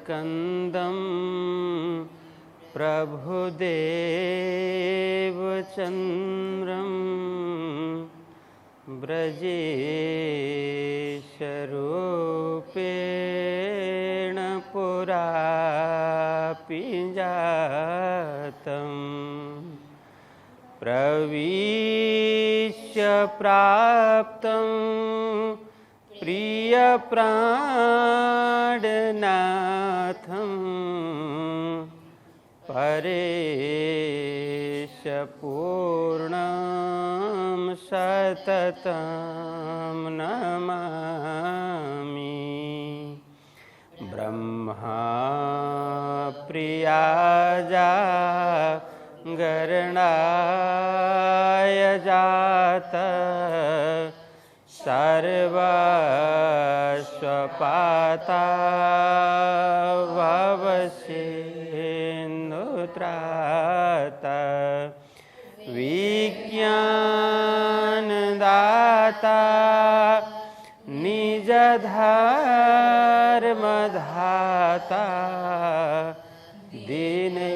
कन्दं प्रभुदेवचन्द्रं ब्रजेशरूपेण पुरापि जातं प्रविश्य प्राप्तं प्रियप्राणनाथं परेशपूर्णं सततं नमामि ब्रह्मा प्रियाजा गरणाय जात सर्वस्वपाता भवसिन्धुत्रात विज्ञानदाता निजधर्मधाता दीनैकबन्धो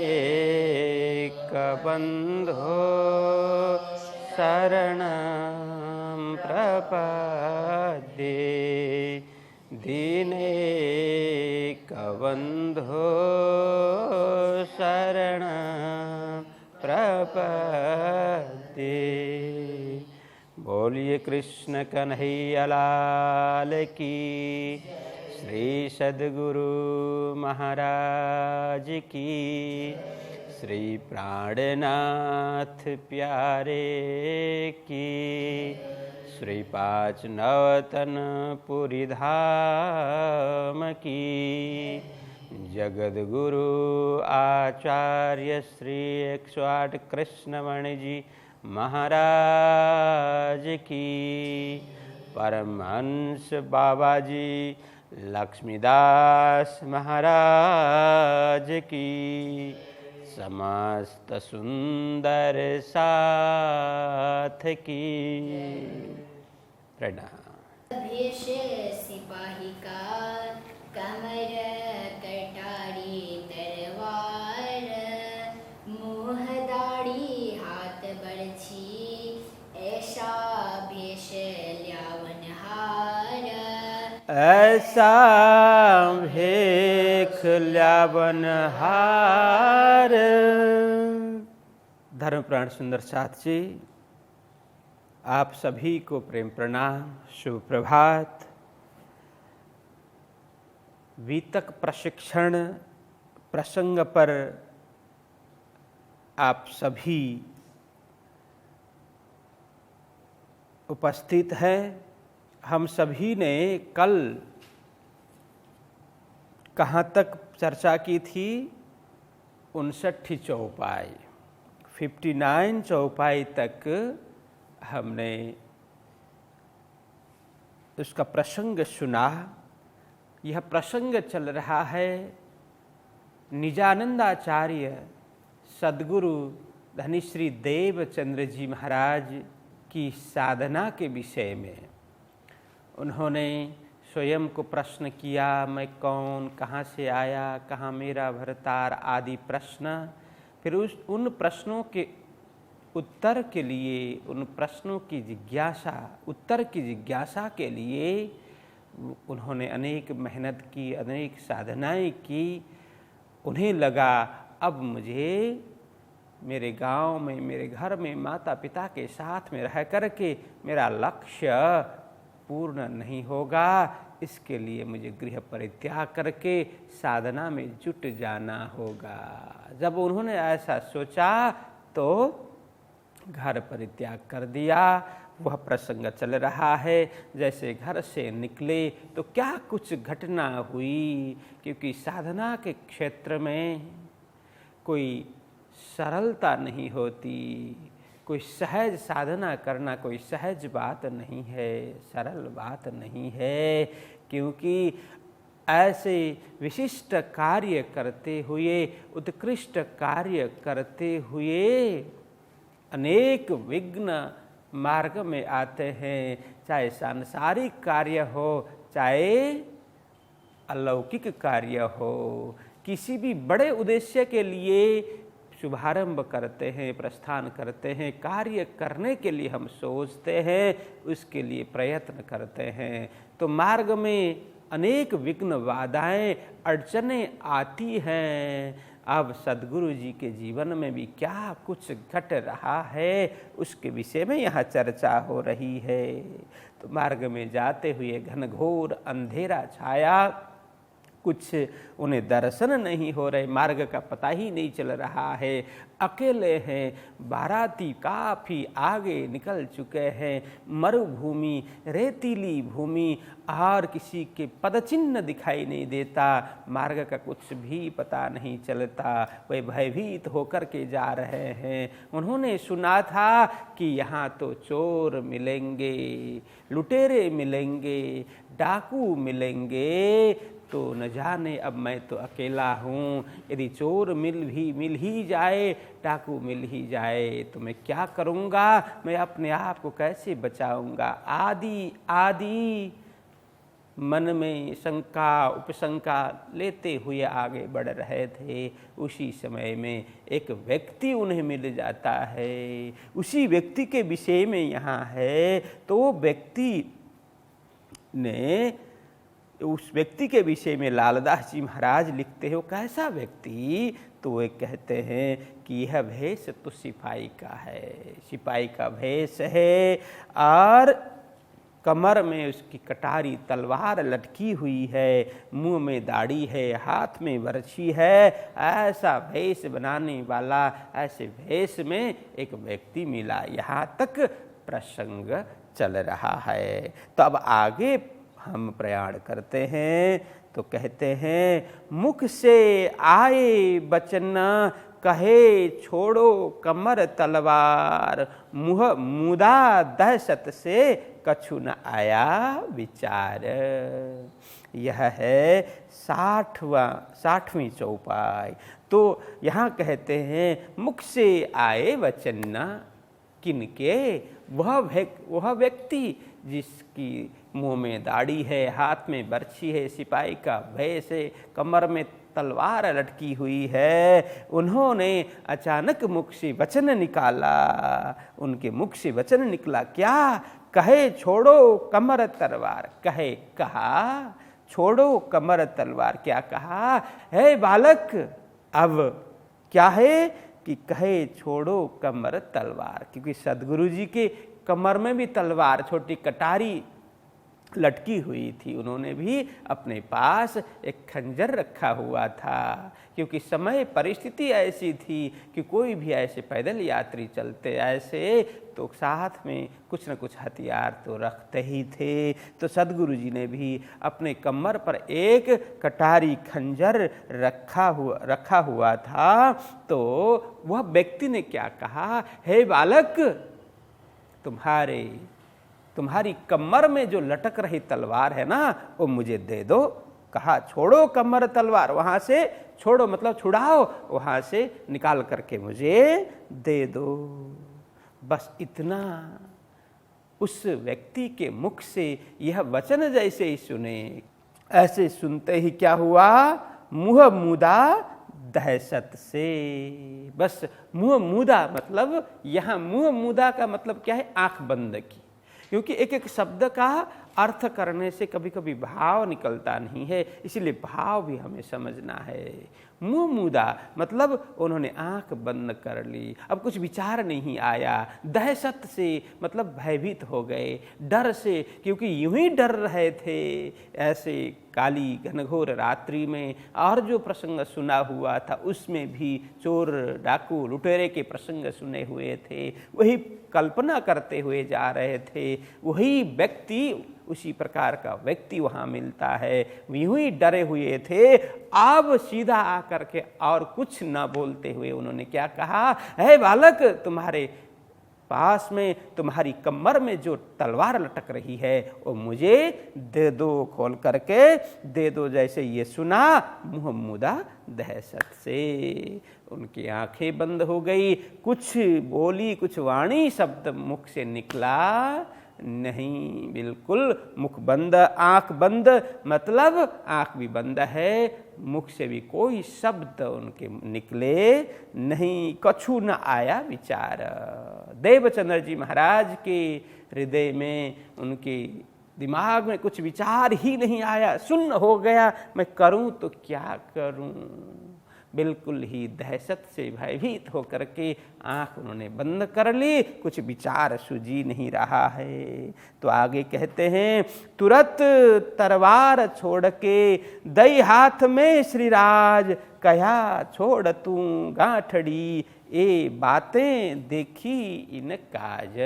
शरणं प्रपद्ये दीनैकबन्धो शरणं प्रपद्ये। बोलिए कृष्ण कन्हैया लाल की, श्री सद्गुरु महाराज की, श्री प्राणनाथ प्यारे की, श्री पाँच नवतन पुरी धाम की, जगद्गुरु आचार्य श्री 108 कृष्णमणि जी महाराज की, परमहंस बाबा जी लक्ष्मीदास महाराज की, समस्त सुंदर साथ की प्रणाम। भेष सिपाही का कमर कटारी तलवार, मुँह दाढ़ी हाथ बरछी, ऐसा भेष ल्यावनहार, ऐसा भेख ल्यावनहार। धर्मप्राण सुंदर साथ जी, आप सभी को प्रेम प्रणाम, शुभ प्रभात। वीतक प्रशिक्षण प्रसंग पर आप सभी उपस्थित हैं। हम सभी ने कल कहाँ तक चर्चा की थी? 59 चौपाई, 59 चौपाई तक हमने उसका प्रसंग सुना। यह प्रसंग चल रहा है निजानंदाचार्य सद्गुरु धनिश्री देवचंद्र जी महाराज की साधना के विषय में। उन्होंने स्वयं को प्रश्न किया, मैं कौन, कहाँ से आया, कहाँ मेरा भरतार आदि प्रश्न। फिर उन प्रश्नों के उत्तर के लिए, उन प्रश्नों की जिज्ञासा, उत्तर की जिज्ञासा के लिए उन्होंने अनेक मेहनत की, अनेक साधनाएं की। उन्हें लगा अब मुझे मेरे गांव में, मेरे घर में माता पिता के साथ में रह करके मेरा लक्ष्य पूर्ण नहीं होगा, इसके लिए मुझे गृह परित्याग करके साधना में जुट जाना होगा। जब उन्होंने ऐसा सोचा तो घर परित्याग कर दिया। वह प्रसंग चल रहा है। जैसे घर से निकले तो क्या कुछ घटना हुई, क्योंकि साधना के क्षेत्र में कोई सरलता नहीं होती। कोई सहज साधना करना कोई सहज बात नहीं है, सरल बात नहीं है, क्योंकि ऐसे विशिष्ट कार्य करते हुए, उत्कृष्ट कार्य करते हुए अनेक विघ्न मार्ग में आते हैं। चाहे सांसारिक कार्य हो, चाहे अलौकिक कार्य हो, किसी भी बड़े उद्देश्य के लिए शुभारंभ करते हैं, प्रस्थान करते हैं, कार्य करने के लिए हम सोचते हैं, उसके लिए प्रयत्न करते हैं, तो मार्ग में अनेक विघ्न बाधाएं अड़चने आती हैं। अब सद्गुरु जी के जीवन में भी क्या कुछ घट रहा है उसके विषय में यहाँ चर्चा हो रही है। तो मार्ग में जाते हुए घनघोर अंधेरा छाया, कुछ उन्हें दर्शन नहीं हो रहे, मार्ग का पता ही नहीं चल रहा है, अकेले हैं, बाराती काफ़ी आगे निकल चुके हैं, मरुभूमि, रेतीली भूमि, और किसी के पदचिन्ह दिखाई नहीं देता, मार्ग का कुछ भी पता नहीं चलता, वे भयभीत होकर के जा रहे हैं। उन्होंने सुना था कि यहाँ तो चोर मिलेंगे, लुटेरे मिलेंगे, डाकू मिलेंगे, तो न जाने अब मैं तो अकेला हूँ, यदि चोर मिल ही जाए, डाकू मिल ही जाए तो मैं क्या करूँगा, मैं अपने आप को कैसे बचाऊँगा, आदि मन में शंका उपशंका लेते हुए आगे बढ़ रहे थे। उसी समय में एक व्यक्ति उन्हें मिल जाता है, उसी व्यक्ति के विषय में यहाँ है। तो वो व्यक्ति ने, उस व्यक्ति के विषय में लालदास जी महाराज लिखते हो, कैसा व्यक्ति, तो वे कहते हैं कि यह भेष तो सिपाही का है, सिपाही का भेष है, और कमर में उसकी कटारी तलवार लटकी हुई है, मुंह में दाढ़ी है, हाथ में बरछी है। ऐसा भेष बनाने वाला, ऐसे भेष में एक व्यक्ति मिला। यहाँ तक प्रसंग चल रहा है। तो अब आगे हम प्रयाण करते हैं। तो कहते हैं, मुख से आए बचन कहे छोड़ो कमर तलवार, मुँह मुदा दहशत से कछु न आया विचार। यह है 60वीं चौपाई। तो यहाँ कहते हैं, मुख से आए वचन, किनके, वह व्यक्ति जिसकी मुंह में दाढ़ी है, हाथ में बरछी है, सिपाही का भेष है, कमर में तलवार लटकी हुई है, उन्होंने अचानक मुख से वचन निकाला। उनके मुख से वचन निकला क्या, कहे छोड़ो कमर तलवार, कहा छोड़ो कमर तलवार। क्या कहा, है बालक, अब क्या है कि कहे छोड़ो कमर तलवार, क्योंकि सद्गुरु जी के कमर में भी तलवार, छोटी कटारी लटकी हुई थी। उन्होंने भी अपने पास एक खंजर रखा हुआ था, क्योंकि समय परिस्थिति ऐसी थी कि कोई भी ऐसे पैदल यात्री चलते ऐसे तो साथ में कुछ न कुछ हथियार तो रखते ही थे। तो सद्गुरु जी ने भी अपने कमर पर एक कटारी खंजर रखा हुआ था। तो वह व्यक्ति ने क्या कहा, हे बालक, तुम्हारी कमर में जो लटक रही तलवार है ना, वो मुझे दे दो। कहा छोड़ो कमर तलवार, वहां से छोड़ो मतलब छुड़ाओ, वहां से निकाल करके मुझे दे दो। बस इतना। उस व्यक्ति के मुख से यह वचन जैसे ही सुने, ऐसे सुनते ही क्या हुआ, मुँह मुदा दहशत से। बस मुँह मुदा मतलब, यहाँ मुँह मुदा का मतलब क्या है, आंख बंद की, क्योंकि एक एक शब्द का अर्थ करने से कभी कभी भाव निकलता नहीं है, इसीलिए भाव भी हमें समझना है। मुँह मुदा मतलब उन्होंने आंख बंद कर ली, अब कुछ विचार नहीं आया। दहशत से मतलब भयभीत हो गए, डर से, क्योंकि यूं ही डर रहे थे ऐसे काली घनघोर रात्रि में। और जो प्रसंग सुना हुआ था उसमें भी चोर डाकू लुटेरे के प्रसंग सुने हुए थे, वही कल्पना करते हुए जा रहे थे। वही व्यक्ति, उसी प्रकार का व्यक्ति वहाँ मिलता है। यूं ही डरे हुए थे। अब सीधा आकर के और कुछ न बोलते हुए उन्होंने क्या कहा, हे बालक, तुम्हारे पास में, तुम्हारी कमर में जो तलवार लटक रही है वो मुझे दे दो, खोल करके दे दो। जैसे ये सुना, मुँह मुदा दहशत से उनकी आंखें बंद हो गई। कुछ बोली, कुछ वाणी शब्द मुख से निकला नहीं, बिल्कुल मुख बंद आंख बंद, मतलब आंख भी बंद है, मुख से भी कोई शब्द उनके निकले नहीं, कछु न आया विचार। देवचंद्र जी महाराज के हृदय में, उनके दिमाग में कुछ विचार ही नहीं आया, शून्य हो गया। मैं करूं तो क्या करूं, बिल्कुल ही दहशत से भयभीत होकर के आंख उन्होंने बंद कर ली, कुछ विचार सूझी नहीं रहा है। तो आगे कहते हैं, तुरंत तलवार छोड़ के दई हाथ में श्रीराज, कहा छोड़ तू गांठड़ी, ये बातें देखी इन काज।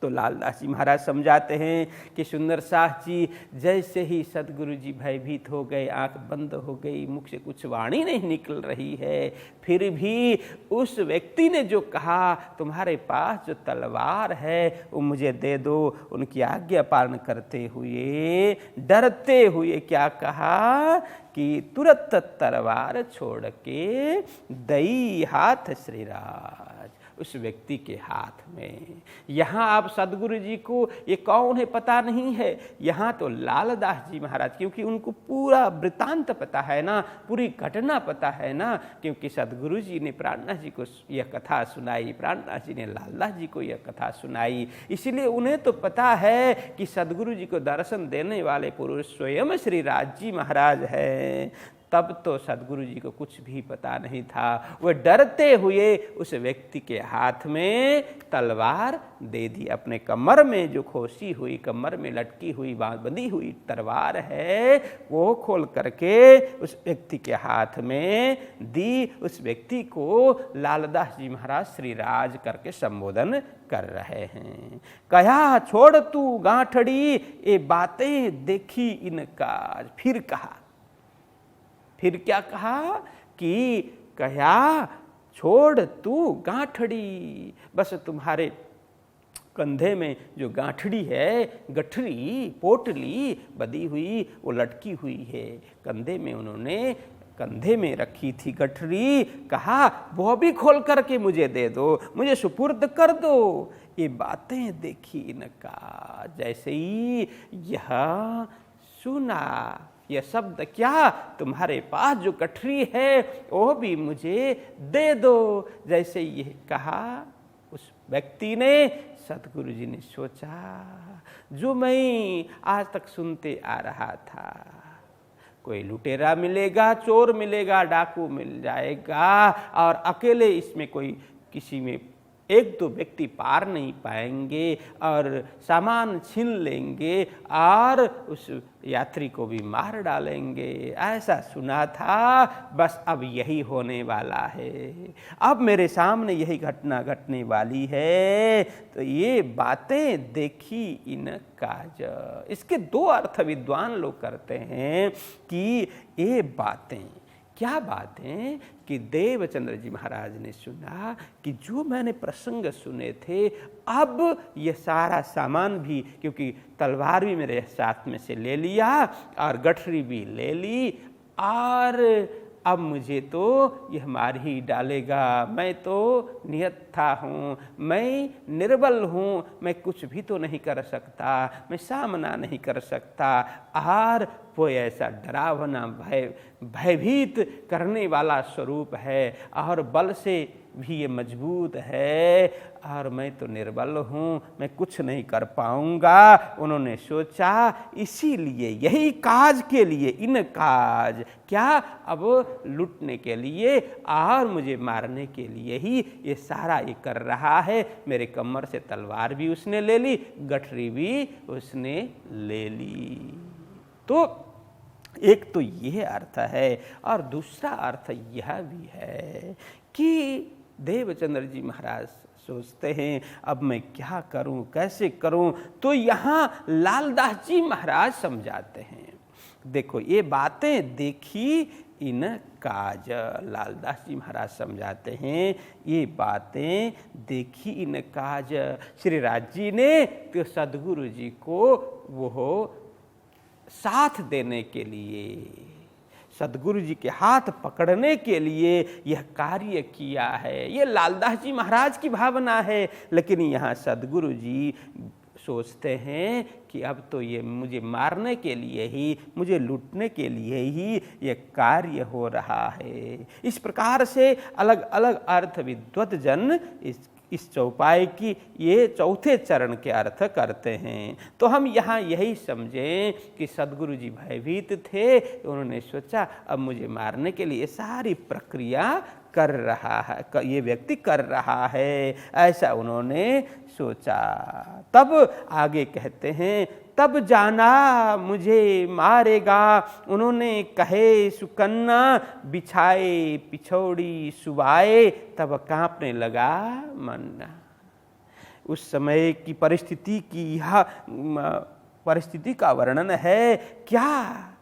तो लालदास जी महाराज समझाते हैं कि सुंदर सास जी जैसे ही सदगुरु जी भयभीत हो गए, आंख बंद हो गई, मुख से कुछ वाणी नहीं निकल रही है, फिर भी उस व्यक्ति ने जो कहा तुम्हारे पास जो तलवार है वो मुझे दे दो, उनकी आज्ञा पालन करते हुए, डरते हुए क्या कहा कि तुरंत तलवार छोड़ के दई हाथ श्रीराज, उस व्यक्ति के हाथ में। यहाँ आप सदगुरु जी को ये कौन है पता नहीं है, यहाँ तो लालदास जी महाराज, क्योंकि उनको पूरा वृतांत पता है ना, पूरी घटना पता है ना, क्योंकि सदगुरु जी ने प्राणनाथ जी को यह कथा सुनाई, प्राणनाथ जी ने लालदास जी को यह कथा सुनाई, इसलिए उन्हें तो पता है कि सदगुरु जी को दर्शन देने वाले पुरुष स्वयं श्री राज जी महाराज है। तब तो सदगुरु जी को कुछ भी पता नहीं था, वह डरते हुए उस व्यक्ति के हाथ में तलवार दे दी। अपने कमर में जो खोसी हुई, कमर में लटकी हुई बंधी हुई तलवार है, वो खोल करके उस व्यक्ति के हाथ में दी। उस व्यक्ति को लालदास जी महाराज श्रीराज करके संबोधन कर रहे हैं। कहा छोड़ तू गांठड़ी, ये बातें देखी इनका। फिर क्या कहा कि कहा छोड़ तू गांठड़ी, बस तुम्हारे कंधे में जो गांठड़ी है, गठरी पोटली बदी हुई, वो लटकी हुई है, कंधे में उन्होंने कंधे में रखी थी गठरी, कहा वो भी खोल करके मुझे दे दो, मुझे सुपुर्द कर दो। ये बातें देखी इनका। जैसे ही यह सुना, यह शब्द क्या, तुम्हारे पास जो गठरी है वो भी मुझे दे दो, जैसे ये कहा, उस व्यक्ति ने, सतगुरु जी ने सोचा जो मैं आज तक सुनते आ रहा था, कोई लुटेरा मिलेगा, चोर मिलेगा, डाकू मिल जाएगा और अकेले इसमें कोई किसी में एक दो व्यक्ति पार नहीं पाएंगे और सामान छीन लेंगे और उस यात्री को भी मार डालेंगे, ऐसा सुना था। बस अब यही होने वाला है, अब मेरे सामने यही घटना घटने वाली है। तो ये बातें देखी इन काज। इसके दो अर्थ विद्वान लोग करते हैं कि ये बातें, क्या बातें कि देवचंद्र जी महाराज ने सुना कि जो मैंने प्रसंग सुने थे, अब ये सारा सामान भी, क्योंकि तलवार भी मेरे साथ में से ले लिया और गठरी भी ले ली, और अब मुझे तो यह मार ही डालेगा, मैं तो निहत्था हूँ, मैं निर्बल हूँ, मैं कुछ भी तो नहीं कर सकता, मैं सामना नहीं कर सकता। और वो ऐसा डरावना भयभीत करने वाला स्वरूप है और बल से भी ये मजबूत है, और मैं तो निर्बल हूँ, मैं कुछ नहीं कर पाऊंगा। उन्होंने सोचा इसीलिए यही काज के लिए, इन काज क्या, अब लूटने के लिए और मुझे मारने के लिए ही ये सारा ये कर रहा है। मेरे कमर से तलवार भी उसने ले ली, गठरी भी उसने ले ली। तो एक तो यह अर्थ है, और दूसरा अर्थ यह भी है कि देवचंद्र जी महाराज सोचते हैं अब मैं क्या करूं, कैसे करूं। तो यहाँ लालदास जी महाराज समझाते हैं, देखो ये बातें देखी इन काज। लालदास जी महाराज समझाते हैं ये बातें देखी इन काज। श्री राज जी ने तो सदगुरु जी को वो साथ देने के लिए, सद्गुरु जी के हाथ पकड़ने के लिए यह कार्य किया है। ये लालदास जी महाराज की भावना है, लेकिन यहाँ सद्गुरु जी सोचते हैं कि अब तो ये मुझे मारने के लिए ही, मुझे लूटने के लिए ही ये कार्य हो रहा है। इस प्रकार से अलग अलग अर्थ विद्वत जन इस चौपाई की ये चौथे चरण के अर्थ करते हैं। तो हम यहाँ यही समझें कि सद्गुरु जी भयभीत थे, उन्होंने सोचा अब मुझे मारने के लिए सारी प्रक्रिया कर रहा है, ये व्यक्ति कर रहा है, ऐसा उन्होंने सोचा। तब आगे कहते हैं, तब जाना मुझे मारेगा, उन्होंने कहे सुकन्ना बिछाए पिछौड़ी सुवाए, तब कांपने लगा मन। उस समय की परिस्थिति की यह परिस्थिति का वर्णन है। क्या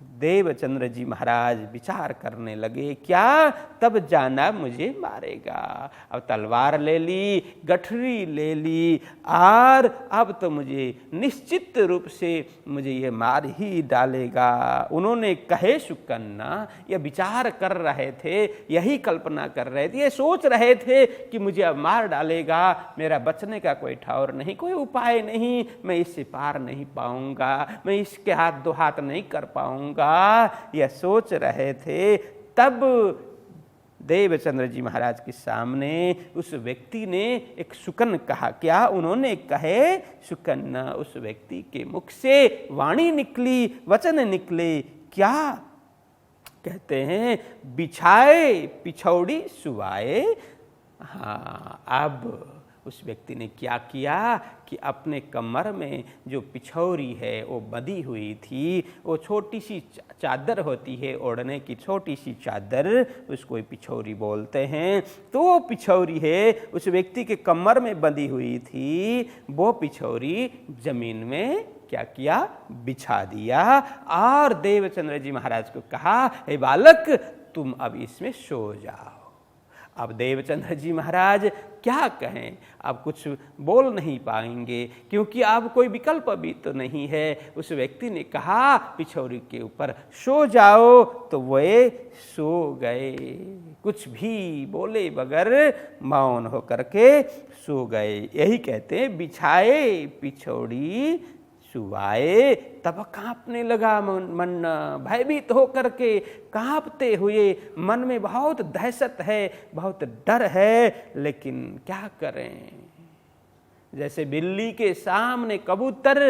देवचंद्र जी महाराज विचार करने लगे, क्या तब जाना मुझे मारेगा। अब तलवार ले ली, गठरी ले ली, और अब तो मुझे निश्चित रूप से मुझे ये मार ही डालेगा। उन्होंने कहे सुकन्ना, ये विचार कर रहे थे, यही कल्पना कर रहे थे, ये सोच रहे थे कि मुझे अब मार डालेगा, मेरा बचने का कोई ठौर नहीं, कोई उपाय नहीं, मैं इससे पार नहीं पाऊंगा, मैं इसके हाथ दो हाथ नहीं कर पाऊंगा, यह सोच रहे थे। तब देवचंद्र जी महाराज के सामने उस व्यक्ति ने एक सुकन कहा। क्या उन्होंने कहे सुकन्ना, उस व्यक्ति के मुख से वाणी निकली, वचन निकले। क्या कहते हैं, बिछाए पिछौड़ी सुवाए। हाँ, अब उस व्यक्ति ने क्या किया कि अपने कमर में जो पिछौरी है वो बंधी हुई थी, वो छोटी सी चादर होती है ओढ़ने की, छोटी सी चादर, उसको पिछौरी बोलते हैं। तो वो पिछौरी है उस व्यक्ति के कमर में बंधी हुई थी, वो पिछौरी जमीन में क्या किया, बिछा दिया, और देवचंद्र जी महाराज को कहा, हे बालक तुम अब इसमें सो जाओ। अब देवचंद्र जी महाराज क्या कहें, अब कुछ बोल नहीं पाएंगे, क्योंकि अब कोई विकल्प भी तो नहीं है। उस व्यक्ति ने कहा पिछौरी के ऊपर सो जाओ, तो वे सो गए, कुछ भी बोले बगैर मौन होकर के सो गए। यही कहते हैं, बिछाए पिछौड़ी सुवाए, तब कांपने लगा मन, भयभीत होकर के कांपते हुए, मन में बहुत दहशत है, बहुत डर है, लेकिन क्या करें। जैसे बिल्ली के सामने कबूतर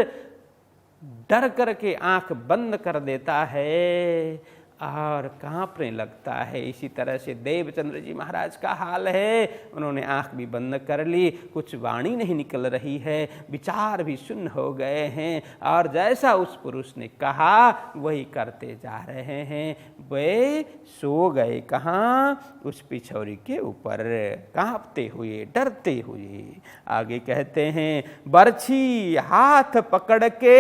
डर करके आंख बंद कर देता है और कांपने लगता है, इसी तरह से देवचंद्र जी महाराज का हाल है। उन्होंने आंख भी बंद कर ली, कुछ वाणी नहीं निकल रही है, विचार भी शून्य हो गए हैं, और जैसा उस पुरुष ने कहा वही करते जा रहे हैं। वे सो गए कहाँ, उस पिछौरी के ऊपर, कांपते हुए, डरते हुए। आगे कहते हैं, बरछी हाथ पकड़ के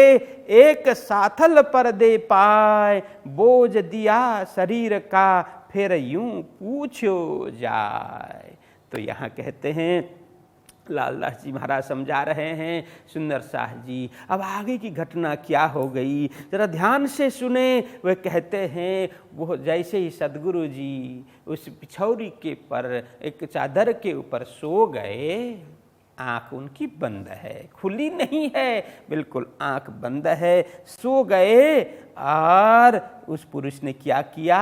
एक साथल पर दे पाए, बोझ दिया शरीर का फिर यूं पूछो जाए। तो यहाँ कहते हैं, लालदास जी महाराज समझा रहे हैं सुंदर शाह जी, अब आगे की घटना क्या हो गई जरा ध्यान से सुने। वे कहते हैं, वो जैसे ही सद्गुरु जी उस पिछौरी के पर एक चादर के ऊपर सो गए, आंख उनकी बंद है, खुली नहीं है, बिल्कुल आंख बंद है, सो गए। और उस पुरुष ने क्या किया,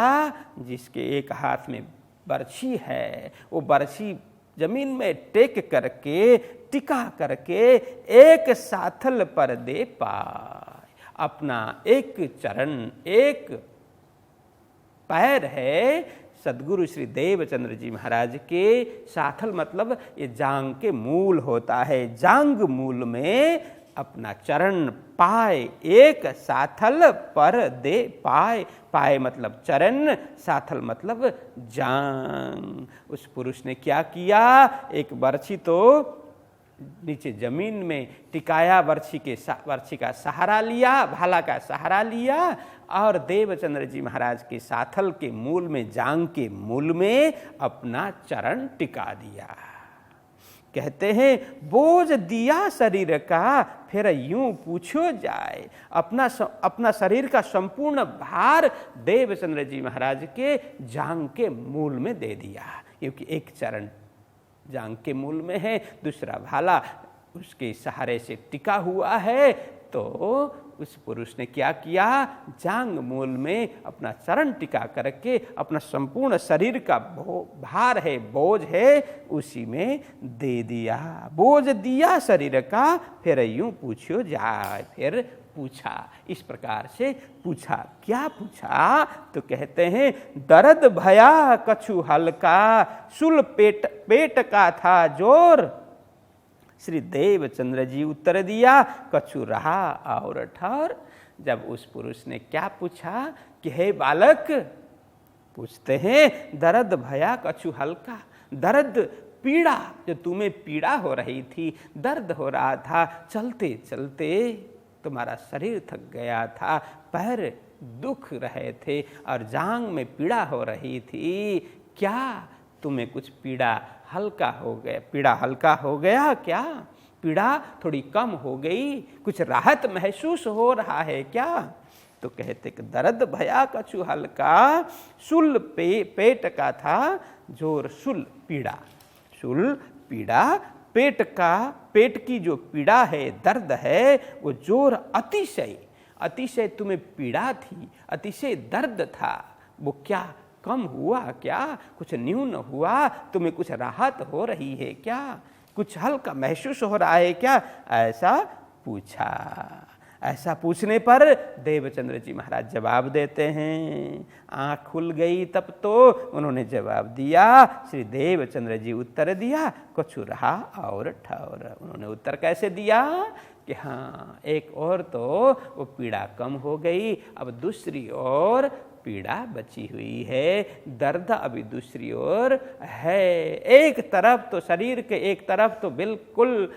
जिसके एक हाथ में बरछी है, वो बरछी जमीन में टेक करके, टिका करके एक साथल पर दे पाए। अपना एक चरण, एक पैर है सद्गुरु श्री देवचंद्र जी महाराज के, साथल मतलब ये जांग के मूल होता है, जांग मूल में अपना चरण पाए, एक साथल पर दे पाए। पाए मतलब चरण, साथल मतलब जांग। उस पुरुष ने क्या किया, एक बरछी तो नीचे जमीन में टिकाया, बरछी का सहारा लिया, भाला का सहारा लिया, और देवचंद्र जी महाराज के साथल के मूल में, जांग के मूल में अपना चरण टिका दिया। कहते हैं बोझ दिया शरीर का फिर यूं पूछो जाए। अपना शरीर का संपूर्ण भार देवचंद्र जी महाराज के जांग के मूल में दे दिया, क्योंकि एक चरण जांग के मूल में है, दूसरा भाला उसके सहारे से टिका हुआ है। तो उस पुरुष ने क्या किया, जांग मूल में अपना चरण टिका करके अपना संपूर्ण शरीर का भार है, बोझ है, उसी में दे दिया। बोझ दिया शरीर का फिर यूं पूछो जाए। फिर पूछा, इस प्रकार से पूछा। क्या पूछा, तो कहते हैं दर्द भया कछु हल्का, सुल पेट का था जोर। श्री देवचंद्र जी उत्तर दिया, कछु रहा और ठौर। जब उस पुरुष ने क्या पूछा कि हे बालक, पूछते हैं दर्द भया कछु हल्का, दर्द पीड़ा, जो तुम्हें पीड़ा हो रही थी, दर्द हो रहा था, चलते चलते तुम्हारा शरीर थक गया था, पैर दुख रहे थे और जांग में पीड़ा हो रही थी, क्या तुम्हें कुछ पीड़ा हल्का हो गया, पीड़ा हल्का हो गया क्या, पीड़ा थोड़ी कम हो गई, कुछ राहत महसूस हो रहा है क्या? तो कहते कि दर्द भया कछु हल्का, सुल पेट का था जोर। सुल पीड़ा, सुल पीड़ा, पेट की जो पीड़ा है, दर्द है, वो जोर अतिशय, अतिशय तुम्हें पीड़ा थी, अतिशय दर्द था, वो क्या कम हुआ क्या, कुछ न्यून हुआ, तुम्हें कुछ राहत हो रही है क्या, कुछ हल्का महसूस हो रहा है क्या, ऐसा पूछा। ऐसा पूछने पर देवचंद्र जी महाराज जवाब देते हैं। आँख खुल गई तब तो उन्होंने जवाब दिया। श्री देवचंद्र जी उत्तर दिया, कछु रहा और ठौर। उन्होंने उत्तर कैसे दिया कि हाँ, एक और तो वो पीड़ा कम हो गई, अब दूसरी ओर पीड़ा बची हुई है, दर्द अभी दूसरी ओर है। एक तरफ तो शरीर के एक तरफ तो बिल्कुल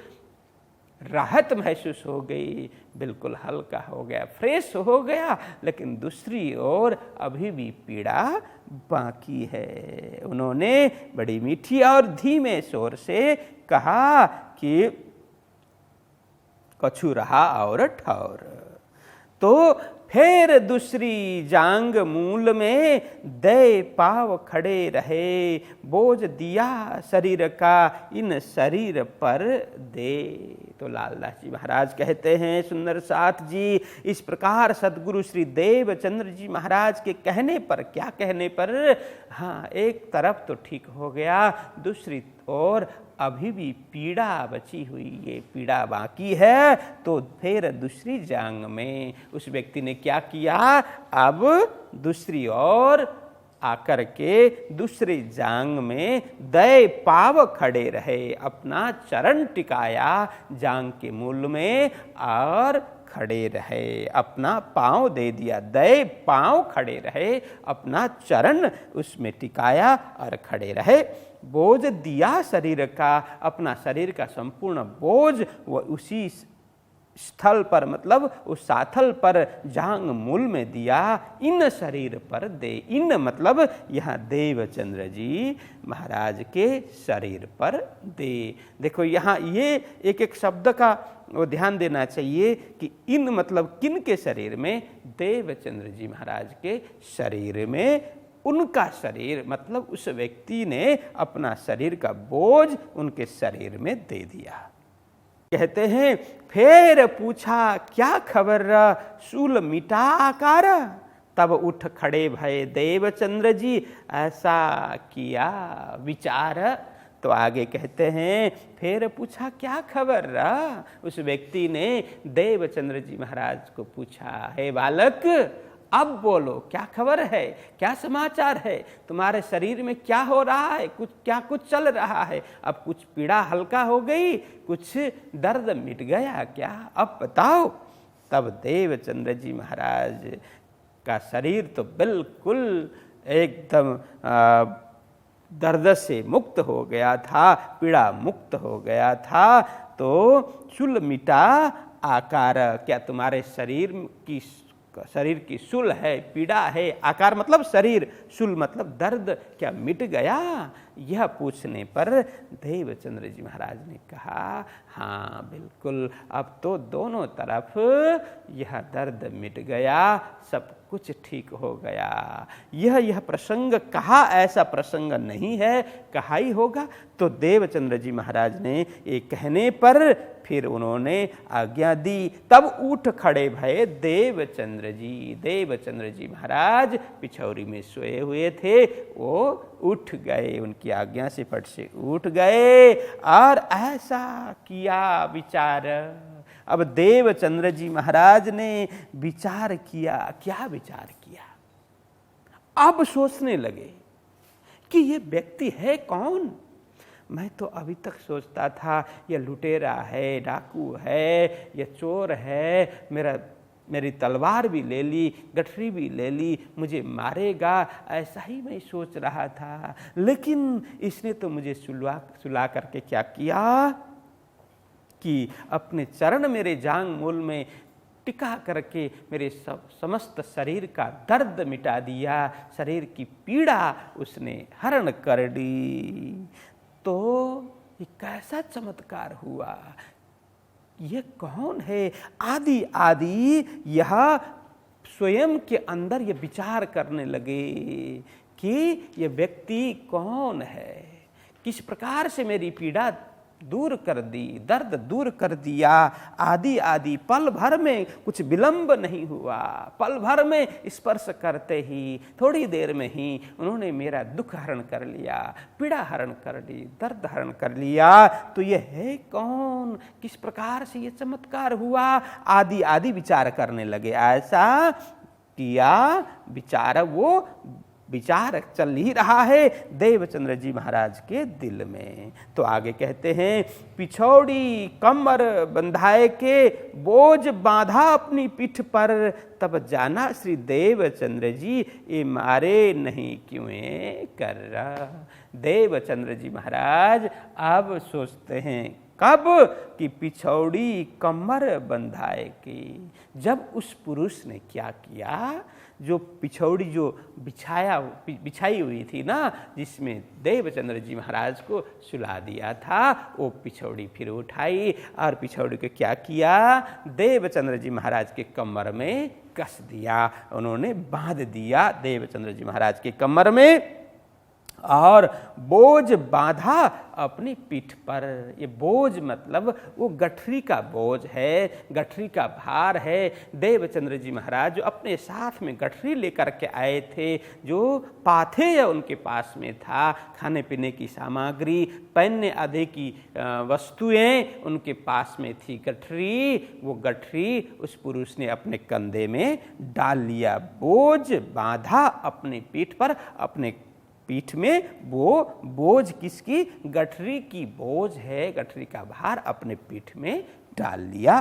राहत महसूस हो गई, बिल्कुल हल्का हो गया, फ्रेश हो गया, लेकिन दूसरी ओर अभी भी पीड़ा बाकी है। उन्होंने बड़ी मीठी और धीमे स्वर से कहा कि कछु रहा और ठौर। तो फिर दूसरी जांग मूल में दे पाव खड़े रहे, बोझ दिया शरीर का इन शरीर पर दे। तो लालदास जी महाराज कहते हैं, सुंदर साथ जी, इस प्रकार सदगुरु श्री देवचंद्र जी महाराज के कहने पर, क्या कहने पर, हाँ, एक तरफ तो ठीक हो गया, दूसरी ओर अभी भी पीड़ा बची हुई है, पीड़ा बाकी है। तो फिर दूसरी जांग में उस व्यक्ति ने क्या किया, अब दूसरी ओर आकर के दूसरी जांग में दे पाव खड़े रहे, अपना चरण टिकाया जांग के मूल में और खड़े रहे, अपना पांव दे दिया, दे पांव खड़े रहे, अपना चरण उसमें टिकाया और खड़े रहे। बोझ दिया शरीर का, अपना शरीर का संपूर्ण बोझ वो उसी स्थल पर, मतलब उस साथल पर जांग मूल में दिया, इन शरीर पर दे। इन मतलब यहाँ देवचंद्र जी महाराज के शरीर पर दे। देखो यहाँ ये एक एक शब्द का वो ध्यान देना चाहिए कि इन मतलब किन के शरीर में, देवचंद्र जी महाराज के शरीर में। उनका शरीर मतलब उस व्यक्ति ने अपना शरीर का बोझ उनके शरीर में दे दिया। कहते हैं फिर पूछा क्या खबर, शूल मिटा आकार, तब उठ खड़े भये देवचंद्र जी, ऐसा किया विचार। तो आगे कहते हैं फिर पूछा क्या खबर, उस व्यक्ति ने देवचंद्र जी महाराज को पूछा, हे बालक अब बोलो क्या खबर है, क्या समाचार है, तुम्हारे शरीर में क्या हो रहा है, कुछ चल रहा है, अब कुछ पीड़ा हल्का हो गई, कुछ दर्द मिट गया क्या, अब बताओ। तब देवचंद्र जी महाराज का शरीर तो बिल्कुल एकदम दर्द से मुक्त हो गया था, पीड़ा मुक्त हो गया था। तो शूल मिटा आकार, क्या तुम्हारे शरीर की शूल है, पीड़ा है, आकार मतलब शरीर, शूल मतलब दर्द, क्या मिट गया, यह पूछने पर देवचंद्र जी महाराज ने कहा, हाँ बिल्कुल, अब तो दोनों तरफ यह दर्द मिट गया, सब कुछ ठीक हो गया। यह प्रसंग कहा ऐसा प्रसंग नहीं है, कहा ही होगा। तो देवचंद्र जी महाराज ने ये कहने पर फिर उन्होंने आज्ञा दी। तब उठ खड़े भये देवचंद्र जी। देवचंद्र जी महाराज पिछौरी में सोए हुए थे, वो उठ गए, उनकी आज्ञा से फट से उठ गए और ऐसा किया विचार। अब देवचंद्र जी महाराज ने विचार किया। क्या विचार किया? अब सोचने लगे कि ये व्यक्ति है कौन। मैं तो अभी तक सोचता था ये लुटेरा है, डाकू है, ये चोर है, मेरी तलवार भी ले ली, गठरी भी ले ली, मुझे मारेगा, ऐसा ही मैं सोच रहा था। लेकिन इसने तो मुझे सुला करके क्या किया कि अपने चरण मेरे जांग मूल में टिका करके मेरे समस्त शरीर का दर्द मिटा दिया, शरीर की पीड़ा उसने हरण कर दी। तो ये कैसा चमत्कार हुआ, ये कौन है? आदि आदि यह स्वयं के अंदर ये विचार करने लगे कि ये व्यक्ति कौन है, किस प्रकार से मेरी पीड़ा दूर कर दी, दर्द दूर कर दिया। आदि आदि पल भर में कुछ विलंब नहीं हुआ, पल भर में स्पर्श करते ही थोड़ी देर में ही उन्होंने मेरा दुख हरण कर लिया, पीड़ा हरण कर ली, दर्द हरण कर लिया। तो ये है कौन, किस प्रकार से ये चमत्कार हुआ? आदि आदि विचार करने लगे। ऐसा किया विचार, वो विचार चल ही रहा है देवचंद्र जी महाराज के दिल में। तो आगे कहते हैं, पिछौड़ी कमर बंधाए के बोझ बांधा अपनी पीठ पर, तब जाना श्री देवचंद्र जी ये मारे नहीं क्यों कर रहा। देवचंद्र जी महाराज अब सोचते हैं कब कि पिछौड़ी कमर बंधाए की। जब उस पुरुष ने क्या किया, जो पिछौड़ी जो बिछाई हुई थी ना, जिसमें देवचंद्र जी महाराज को सुला दिया था, वो पिछौड़ी फिर उठाई और पिछौड़ी को क्या किया, देवचंद्र जी महाराज के कमर में कस दिया, उन्होंने बांध दिया देवचंद्र जी महाराज के कमर में, और बोझ बांधा अपनी पीठ पर। ये बोझ मतलब वो गठरी का बोझ है, गठरी का भार है। देवचंद्र जी महाराज जो अपने साथ में गठरी लेकर के आए थे, जो पाथेय उनके पास में था, खाने पीने की सामग्री, पहनने आदि की वस्तुएं उनके पास में थी, गठरी, वो गठरी उस पुरुष ने अपने कंधे में डाल लिया। बोझ बांधा अपनी पीठ पर, अपने पीठ में वो बोझ किसकी, गठरी की बोझ है, गठरी का भार अपने पीठ में डाल लिया।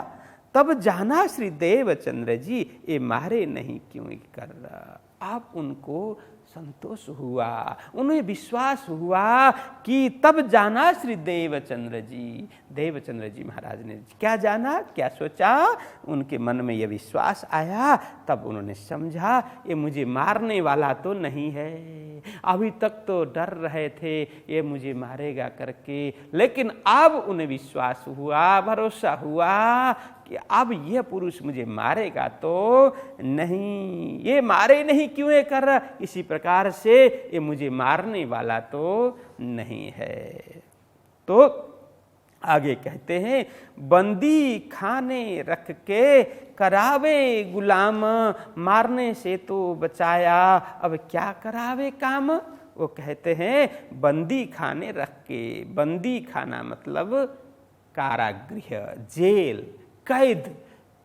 तब जाना श्री देवचंद्र जी ये मारे नहीं क्यों कर रहा। आप उनको संतोष हुआ, उन्हें विश्वास हुआ कि तब जाना श्री देवचंद्र जी। देवचंद्र जी महाराज ने क्या जाना, क्या सोचा, उनके मन में यह विश्वास आया। तब उन्होंने समझा ये मुझे मारने वाला तो नहीं है। अभी तक तो डर रहे थे ये मुझे मारेगा करके, लेकिन अब उन्हें विश्वास हुआ, भरोसा हुआ कि अब यह पुरुष मुझे मारेगा तो नहीं, ये मारे नहीं क्यों कर रहा, इसी प्रकार से ये मुझे मारने वाला तो नहीं है। तो आगे कहते हैं, बंदी खाने रख के करावे गुलाम, मारने से तो बचाया अब क्या करावे काम। वो कहते हैं बंदी खाने रख के, बंदी खाना मतलब कारागृह, जेल, कैद,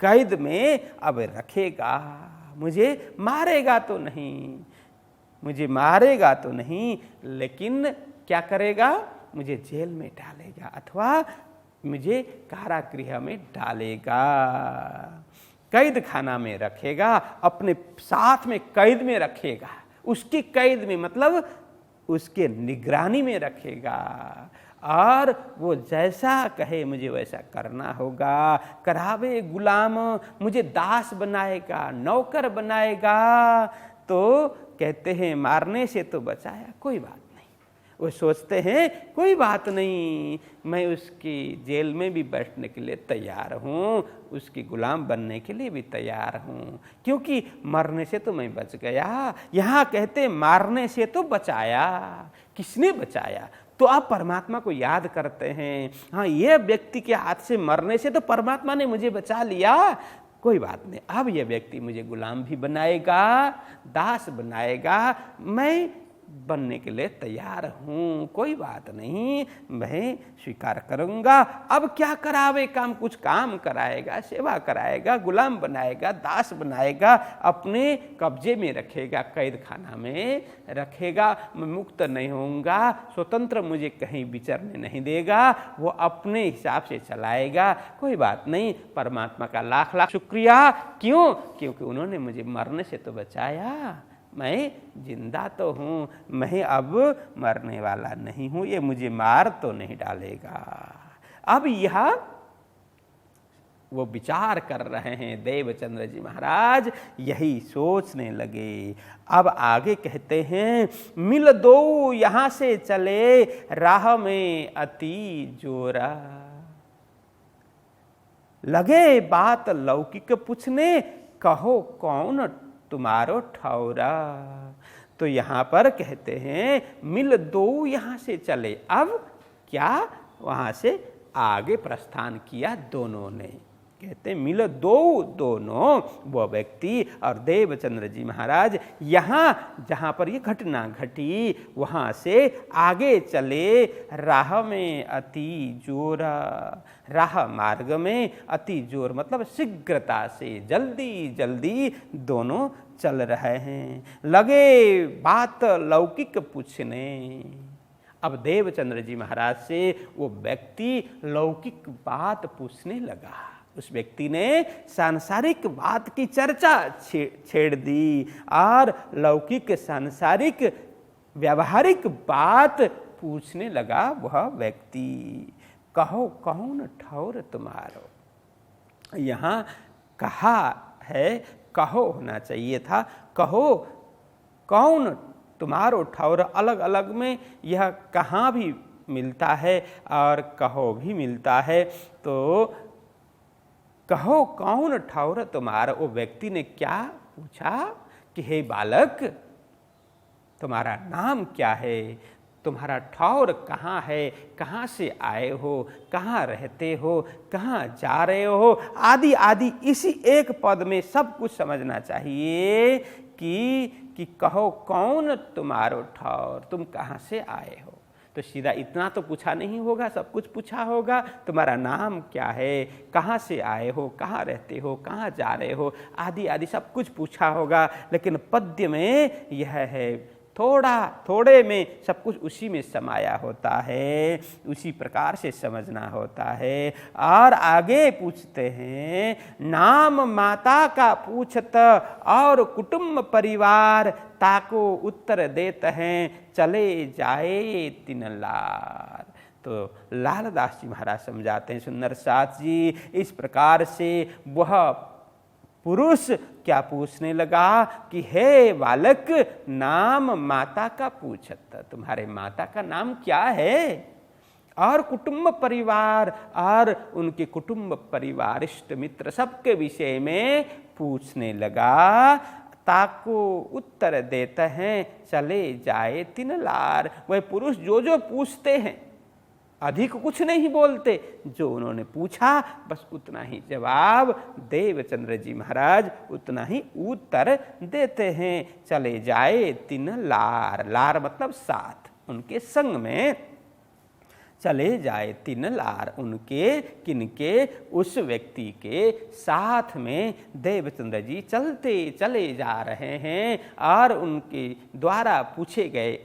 कैद में अब रखेगा, मुझे मारेगा तो नहीं, मुझे मारेगा तो नहीं, लेकिन क्या करेगा, मुझे जेल में डालेगा अथवा मुझे कारागृह में डालेगा, कैद खाना में रखेगा, अपने साथ में कैद में रखेगा, उसकी कैद में मतलब उसके निगरानी में रखेगा, और वो जैसा कहे मुझे वैसा करना होगा। करावे गुलाम, मुझे दास बनाएगा, नौकर बनाएगा। तो कहते हैं मारने से तो बचाया, कोई बात नहीं, वो सोचते हैं कोई बात नहीं, मैं उसकी जेल में भी बैठने के लिए तैयार हूँ, उसकी गुलाम बनने के लिए भी तैयार हूँ, क्योंकि मरने से तो मैं बच गया। यहाँ कहते मारने से तो बचाया। किसने बचाया? तो आप परमात्मा को याद करते हैं, हाँ ये व्यक्ति के हाथ से मरने से तो परमात्मा ने मुझे बचा लिया, कोई बात नहीं, अब यह व्यक्ति मुझे गुलाम भी बनाएगा, दास बनाएगा, मैं बनने के लिए तैयार हूँ, कोई बात नहीं, मैं स्वीकार करूँगा। अब क्या करावे काम, कुछ काम कराएगा, सेवा कराएगा, गुलाम बनाएगा, दास बनाएगा, अपने कब्जे में रखेगा, कैद खाना में रखेगा, मैं मुक्त नहीं होऊंगा, स्वतंत्र मुझे कहीं विचरने नहीं देगा, वो अपने हिसाब से चलाएगा, कोई बात नहीं। परमात्मा का लाख लाख शुक्रिया। क्यों? क्योंकि उन्होंने मुझे मरने से तो बचाया, मैं जिंदा तो हूँ, मैं अब मरने वाला नहीं हूँ, ये मुझे मार तो नहीं डालेगा। अब यह वो विचार कर रहे हैं देवचंद्र जी महाराज, यही सोचने लगे। अब आगे कहते हैं, मिल दो यहाँ से चले, राह में अति जोरा, लगे बात लौकिक पूछने, कहो कौन तुम्हारो ठौरा। तो यहाँ पर कहते हैं मिल दो यहाँ से चले। अब क्या वहाँ से आगे प्रस्थान किया दोनों ने। कहते मिल दो, दोनों वो व्यक्ति और देवचंद्र जी महाराज यहाँ जहाँ पर ये घटना घटी वहाँ से आगे चले। राह में अति जोरा, राह मार्ग में अति जोर मतलब शीघ्रता से, जल्दी जल्दी दोनों चल रहे हैं। लगे बात लौकिक पूछने। अब देवचंद्र जी महाराज से वो व्यक्ति लौकिक बात पूछने लगा। उस व्यक्ति ने सांसारिक बात की चर्चा छेड़ दी और लौकिक सांसारिक व्यावहारिक बात पूछने लगा वह व्यक्ति। कहो कौन ठौर तुम्हारो। यहाँ कहा है, कहो होना चाहिए था, कहो कौन तुम्हारो ठौर। अलग अलग में यह कहाँ भी मिलता है और कहो भी मिलता है। तो कहो कौन ठौर तुम्हारा। वो व्यक्ति ने क्या पूछा कि हे बालक, तुम्हारा नाम क्या है, तुम्हारा ठौर कहाँ है, कहाँ से आए हो, कहाँ रहते हो, कहाँ जा रहे हो, आदि आदि। इसी एक पद में सब कुछ समझना चाहिए कि कहो कौन तुम्हारो ठौर, तुम कहाँ से आए हो। तो सीधा इतना तो पूछा नहीं होगा, सब कुछ पूछा होगा। तुम्हारा नाम क्या है, कहाँ से आए हो, कहाँ रहते हो, कहाँ जा रहे हो, आदि आदि सब कुछ पूछा होगा। लेकिन पद्य में यह है, थोड़े में सब कुछ उसी में समाया होता है, उसी प्रकार से समझना होता है। और आगे पूछते हैं, नाम माता का पूछत और कुटुंब परिवार, ताको उत्तर देते हैं चले जाए तीन लार। तो लालदास जी महाराज समझाते हैं, सुंदर साथ जी, इस प्रकार से वह पुरुष क्या पूछने लगा कि हे बालक, नाम माता का पूछत, तुम्हारे माता का नाम क्या है, और कुटुंब परिवार और उनके कुटुंब परिवार इष्ट मित्र सबके विषय में पूछने लगा। ताको उत्तर देते हैं चले जाए तीन लार। वह पुरुष जो जो पूछते हैं, अधिक कुछ नहीं बोलते, जो उन्होंने पूछा बस उतना ही जवाब देवचंद्र जी महाराज उतना ही उत्तर देते हैं। चले जाए तीन लार, लार मतलब साथ, उनके संग में चले जाए तीन लार, उनके किनके, उस व्यक्ति के साथ में देवचंद्र जी चलते चले जा रहे हैं और उनके द्वारा पूछे गए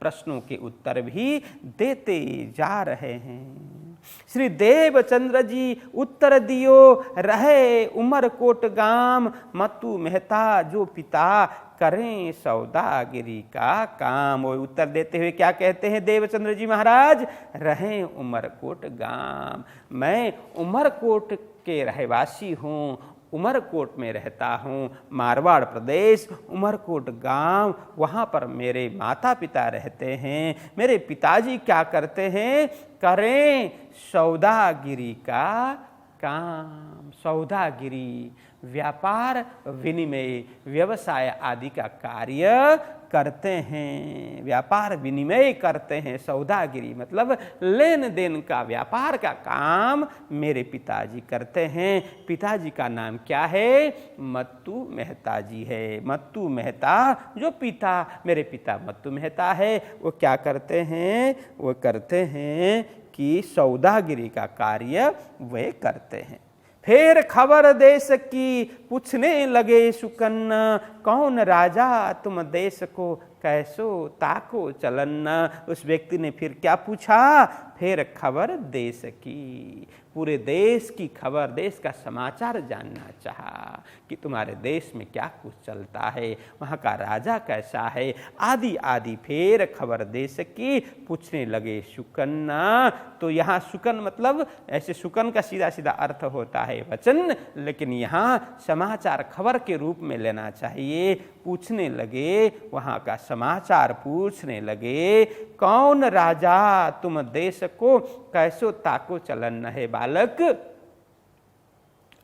प्रश्नों के उत्तर भी देते जा रहे हैं। श्री देवचंद्र जी उत्तर दियो रहे उमरकोट गाम, मतु मेहता जो पिता करें सौदागिरी का काम। वो उत्तर देते हुए क्या कहते हैं देवचंद्र जी महाराज, रहें उमरकोट गाम, मैं उमरकोट के रहवासी हूँ, उमरकोट में रहता हूँ, मारवाड़ प्रदेश, उमरकोट गांव, वहाँ पर मेरे माता पिता रहते हैं। मेरे पिताजी क्या करते हैं? करें सौदागिरी का काम। सौदागिरी, व्यापार विनिमय, व्यवसाय आदि का कार्य करते हैं। व्यापार विनिमय करते हैं। सौदागिरी मतलब लेन देन का, व्यापार का काम मेरे पिताजी करते हैं। पिताजी का नाम क्या है? मत्तू मेहता जी है। मत्तू मेहता जो पिता, मेरे पिता मत्तू मेहता है, वो क्या करते हैं? वो करते हैं कि सौदागिरी का कार्य वे करते हैं। फिर खबर देश की पूछने लगे सुकन्ना, कौन राजा तुम देश को कैसो ताको चलन्ना। उस व्यक्ति ने फिर क्या पूछा? फिर खबर देश की, पूरे देश की खबर, देश का समाचार जानना चाहा कि तुम्हारे देश में क्या कुछ चलता है, वहाँ का राजा कैसा है, आदि आदि। फिर खबर देश की पूछने लगे सुकन्ना। तो यहाँ सुकन मतलब ऐसे सुकन का सीधा सीधा अर्थ होता है वचन, लेकिन यहाँ समाचार खबर के रूप में लेना चाहिए। पूछने लगे, वहाँ का समाचार पूछने लगे, कौन राजा तुम देश को कैसो ताको चलन है। बालक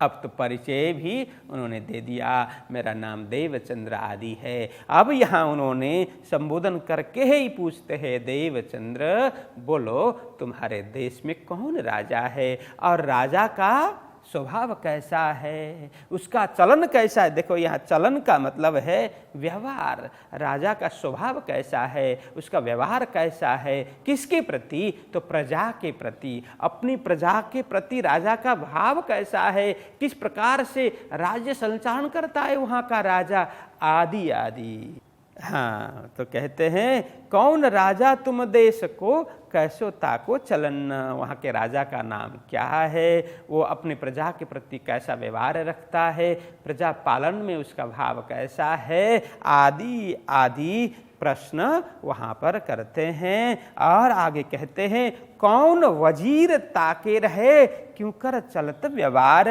अब तो परिचय भी उन्होंने दे दिया, मेरा नाम देवचंद्र आदि है। अब यहाँ उन्होंने संबोधन करके ही पूछते हैं, देवचंद्र बोलो तुम्हारे देश में कौन राजा है और राजा का स्वभाव कैसा है, उसका चलन कैसा है। देखो यहाँ चलन का मतलब है व्यवहार। राजा का स्वभाव कैसा है, उसका व्यवहार कैसा है, किसके प्रति? तो प्रजा के प्रति। अपनी प्रजा के प्रति राजा का भाव कैसा है, किस प्रकार से राज्य संचालन करता है वहाँ का राजा, आदि आदि। हाँ, तो कहते हैं कौन राजा तुम देश को कैसो ताको चलन। वहाँ के राजा का नाम क्या है, वो अपने प्रजा के प्रति कैसा व्यवहार रखता है, प्रजा पालन में उसका भाव कैसा है, आदि आदि प्रश्न वहाँ पर करते हैं। और आगे कहते हैं कौन वजीर ताके रहे क्यों कर चलत व्यवहार।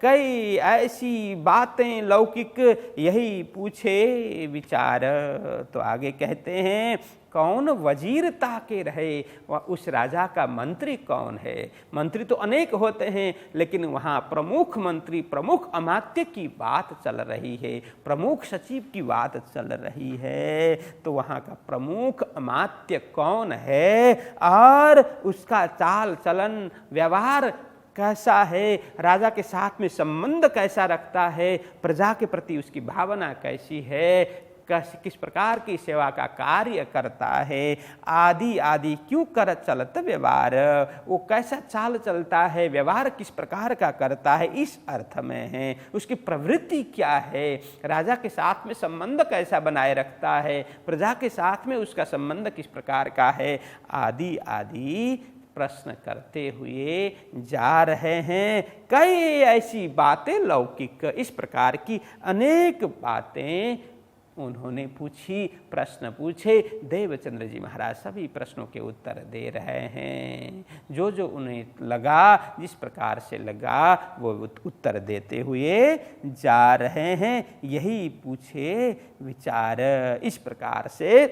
कई ऐसी बातें लौकिक यही पूछे विचार। तो आगे कहते हैं कौन वजीर ताके रहे, वह उस राजा का मंत्री कौन है। मंत्री तो अनेक होते हैं, लेकिन वहाँ प्रमुख मंत्री, प्रमुख अमात्य की बात चल रही है, प्रमुख सचिव की बात चल रही है। तो वहाँ का प्रमुख अमात्य कौन है और उसका चाल चलन व्यवहार कैसा है, राजा के साथ में संबंध कैसा रखता है, प्रजा के प्रति उसकी भावना कैसी है, किस प्रकार की सेवा का कार्य करता है, आदि आदि। क्यों कर चलत व्यवहार, वो कैसा चाल चलता है, व्यवहार किस प्रकार का करता है, इस अर्थ में है। उसकी प्रवृत्ति क्या है, राजा के साथ में संबंध कैसा बनाए रखता है, प्रजा के साथ में उसका संबंध किस प्रकार का है, आदि आदि प्रश्न करते हुए जा रहे हैं। कई ऐसी बातें लौकिक, इस प्रकार की अनेक बातें उन्होंने पूछी, प्रश्न पूछे। देवचंद्र जी महाराज सभी प्रश्नों के उत्तर दे रहे हैं। जो जो उन्हें लगा, जिस प्रकार से लगा, वो उत्तर देते हुए जा रहे हैं। यही पूछे विचार। इस प्रकार से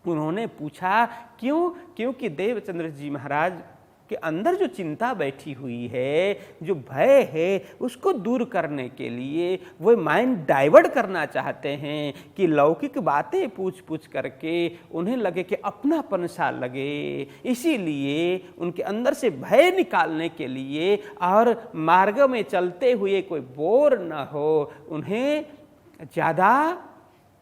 उन्होंने पूछा। क्यों? क्योंकि देवचंद्र जी महाराज के अंदर जो चिंता बैठी हुई है, जो भय है, उसको दूर करने के लिए वो माइंड डाइवर्ट करना चाहते हैं कि लौकिक बातें पूछ पूछ करके उन्हें लगे कि अपनापन सा लगे। इसीलिए उनके अंदर से भय निकालने के लिए और मार्ग में चलते हुए कोई बोर न हो, उन्हें ज़्यादा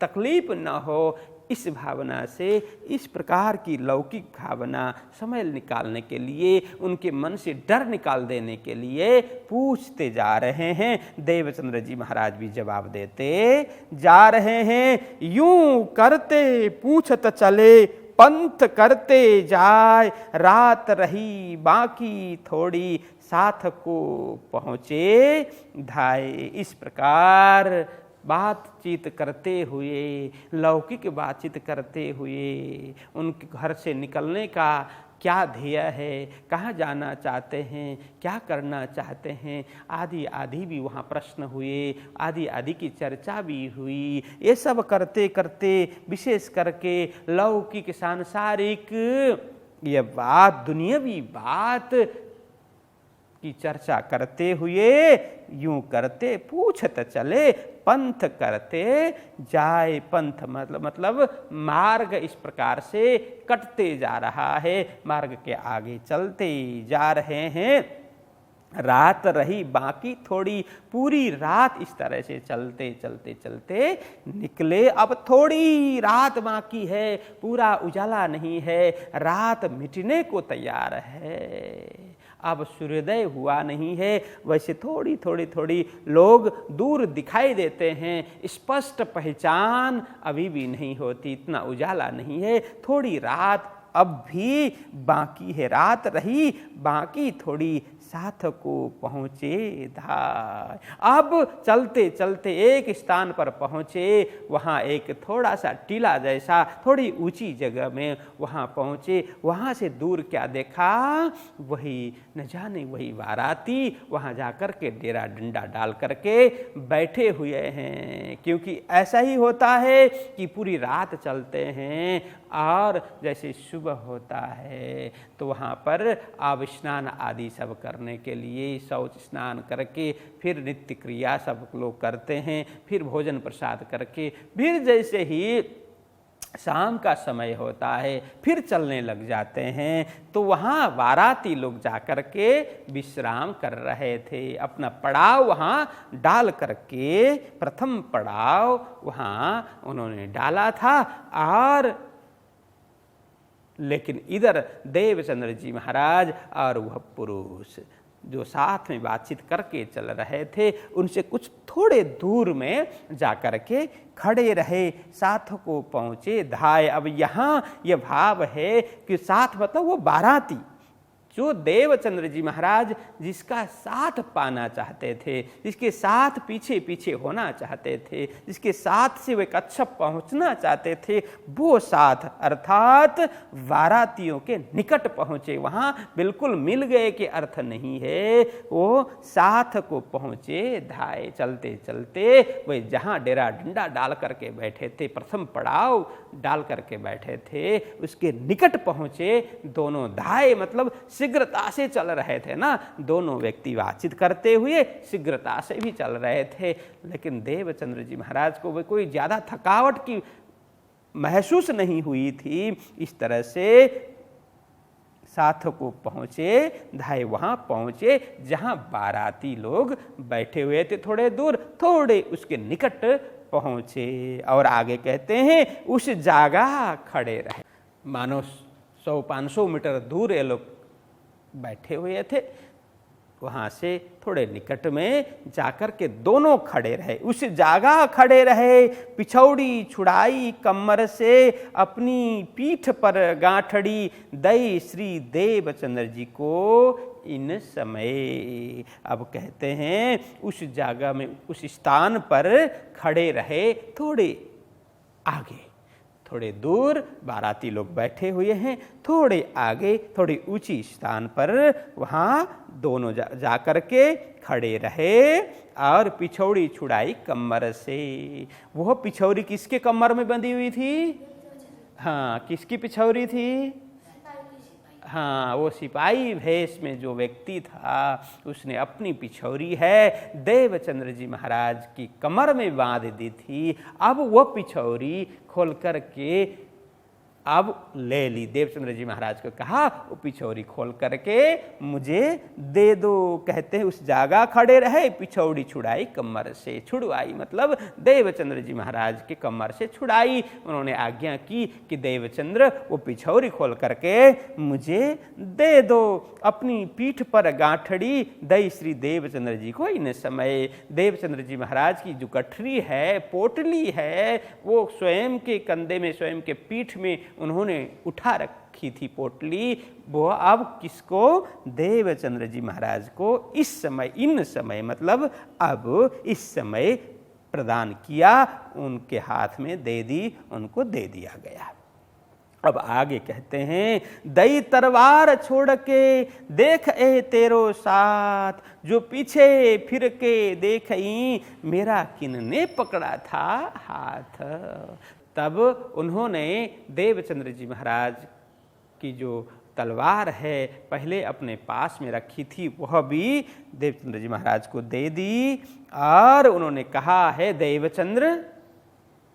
तकलीफ न हो, इस भावना से, इस प्रकार की लौकिक भावना समय निकालने के लिए, उनके मन से डर निकाल देने के लिए पूछते जा रहे हैं। देवचंद्र जी महाराज भी जवाब देते जा रहे हैं। यूं करते पूछत चले पंथ करते जाए, रात रही बाकी थोड़ी साथ को पहुँचे धाए। इस प्रकार बातचीत करते हुए, लौकिक बातचीत करते हुए, उनके घर से निकलने का क्या ध्येय है, कहाँ जाना चाहते हैं, क्या करना चाहते हैं, आदि आदि भी वहाँ प्रश्न हुए, आदि आदि की चर्चा भी हुई। ये सब करते करते विशेष करके लौकिक सांसारिक ये बात, दुनियावी बात की चर्चा करते हुए यूं करते पूछत चले, पंथ करते जाए। पंथ मतलब मार्ग इस प्रकार से कटते जा रहा है, मार्ग के आगे चलते जा रहे हैं। रात रही बाकी थोड़ी, पूरी रात इस तरह से चलते चलते चलते निकले। अब थोड़ी रात बाकी है, पूरा उजाला नहीं है, रात मिटने को तैयार है। अब सूर्योदय हुआ नहीं है, वैसे थोड़ी थोड़ी थोड़ी लोग दूर दिखाई देते हैं, स्पष्ट पहचान अभी भी नहीं होती, इतना उजाला नहीं है। थोड़ी रात अब भी बाकी है, रात रही बाकी थोड़ी, साथ को पहुँचे धाय। अब चलते चलते एक स्थान पर पहुँचे, वहाँ एक थोड़ा सा टीला जैसा थोड़ी ऊंची जगह में वहाँ पहुँचे। वहाँ से दूर क्या देखा, वही न जाने वही बाराती वहाँ जाकर के डेरा डंडा डाल करके बैठे हुए हैं। क्योंकि ऐसा ही होता है कि पूरी रात चलते हैं और जैसे सुबह होता है तो वहाँ पर आब स्नान आदि सब करने के लिए शौच स्नान करके फिर नित्य क्रिया सब लोग करते हैं, फिर भोजन प्रसाद करके फिर जैसे ही शाम का समय होता है फिर चलने लग जाते हैं। तो वहाँ बाराती लोग जाकर के विश्राम कर रहे थे, अपना पड़ाव वहाँ डाल करके, प्रथम पड़ाव वहाँ उन्होंने डाला था। और लेकिन इधर देवचंद्र जी महाराज और वह पुरुष जो साथ में बातचीत करके चल रहे थे, उनसे कुछ थोड़े दूर में जाकर के खड़े रहे, साथ को पहुँचे धाय। अब यहाँ यह भाव है कि साथ मतलब वो बाराती जो देवचंद्र जी महाराज जिसका साथ पाना चाहते थे, जिसके साथ पीछे पीछे होना चाहते थे, जिसके साथ से वे कच्छप पहुंचना चाहते थे, वो साथ अर्थात बारातियों के निकट पहुंचे। वहाँ बिल्कुल मिल गए के अर्थ नहीं है, वो साथ को पहुंचे धाए। चलते चलते वे जहाँ डेरा डंडा डाल करके बैठे थे, प्रथम पड़ाव डाल करके बैठे थे, उसके निकट पहुंचे। दोनों धाए मतलब शीघ्रता से चल रहे थे ना, दोनों व्यक्ति बातचीत करते हुए शीघ्रता से भी चल रहे थे। लेकिन देवचंद्र जी महाराज को वे कोई ज्यादा थकावट की महसूस नहीं हुई थी। इस तरह से साथ को पहुंचे धाए, वहां पहुंचे जहां बाराती लोग बैठे हुए थे। थोड़े दूर, थोड़े उसके निकट पहुंचे और आगे कहते हैं उस जगह खड़े रहे। मानो 100-500 मीटर दूर ये लोग बैठे हुए थे, वहाँ से थोड़े निकट में जाकर के दोनों खड़े रहे, उस जगह खड़े रहे। पिछौड़ी छुड़ाई कमर से, अपनी पीठ पर गांठड़ी दई श्री देवचंद्र जी को इन समय। अब कहते हैं उस जगह में, उस स्थान पर खड़े रहे। थोड़े आगे, थोड़े दूर बाराती लोग बैठे हुए हैं, थोड़े आगे थोड़ी ऊंची स्थान पर वहाँ दोनों जाकर के खड़े रहे और पिछौड़ी छुड़ाई कमर से। वह पिछौरी किसके कमर में बंधी हुई थी? हाँ, किसकी पिछौरी थी? हाँ, वो सिपाही भेष में जो व्यक्ति था उसने अपनी पिछौरी है देवचंद्र जी महाराज की कमर में बांध दी थी। अब वह पिछौरी खोल कर के अब ले ली। देवचंद्र जी महाराज को कहा वो पिछौरी खोल करके मुझे दे दो। कहते हैं उस जगह खड़े रहे, पिछौड़ी छुड़ाई कमर से। छुड़वाई मतलब देवचंद्र जी महाराज के कमर से छुड़ाई। उन्होंने आज्ञा की कि देवचंद्र वो पिछौरी खोल करके मुझे दे दो। अपनी पीठ पर गांठड़ी दई श्री देवचंद्र जी को इन समय। देवचंद्र जी महाराज की जो गठरी है, पोटली है, वो स्वयं के कंधे में, स्वयं के पीठ में उन्होंने उठा रखी थी पोटली। वो अब किसको? देवचंद्र जी महाराज को इस समय, इन समय मतलब अब इस समय प्रदान किया, उनके हाथ में दे दी, उनको दे दिया गया। अब आगे कहते हैं, दई तलवार छोड़ के देख ए तेरो साथ, जो पीछे फिर के देखई मेरा किनने पकड़ा था हाथ। तब उन्होंने देवचंद्र जी महाराज की जो तलवार है पहले अपने पास में रखी थी, वह भी देवचंद्र जी महाराज को दे दी और उन्होंने कहा, है देवचंद्र,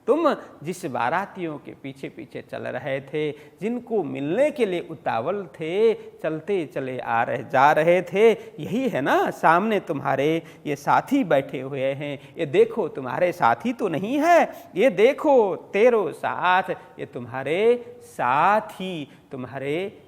तुम जिस बारातियों के पीछे पीछे चल रहे थे, जिनको मिलने के लिए उतावल थे, चलते चले जा रहे थे, यही है ना सामने तुम्हारे ये साथी बैठे हुए हैं। ये देखो तुम्हारे साथी तो नहीं है, ये देखो तेरो साथ, ये तुम्हारे साथी, तुम्हारे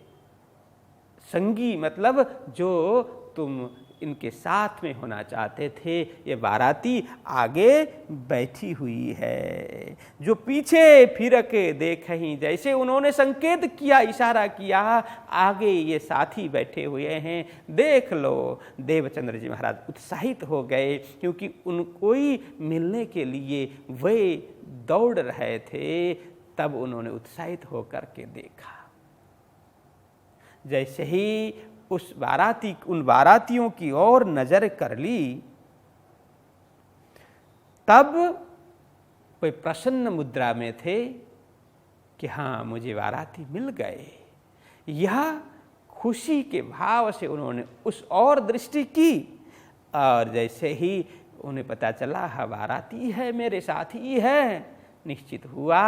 संगी, मतलब जो तुम इनके साथ में होना चाहते थे, ये बाराती आगे बैठी हुई है। जो पीछे फिर के देखहीं, जैसे उन्होंने संकेत किया, इशारा किया, आगे ये साथी बैठे हुए हैं, देख लो। देवचंद्र जी महाराज उत्साहित हो गए, क्योंकि उनको ही मिलने के लिए वे दौड़ रहे थे। तब उन्होंने उत्साहित होकर के देखा। जैसे ही उन बारातियों की ओर नजर कर ली, तब वे प्रसन्न मुद्रा में थे कि हाँ, मुझे बाराती मिल गए। यह खुशी के भाव से उन्होंने उस ओर दृष्टि की, और जैसे ही उन्हें पता चला हाँ बाराती है, मेरे साथी है, निश्चित हुआ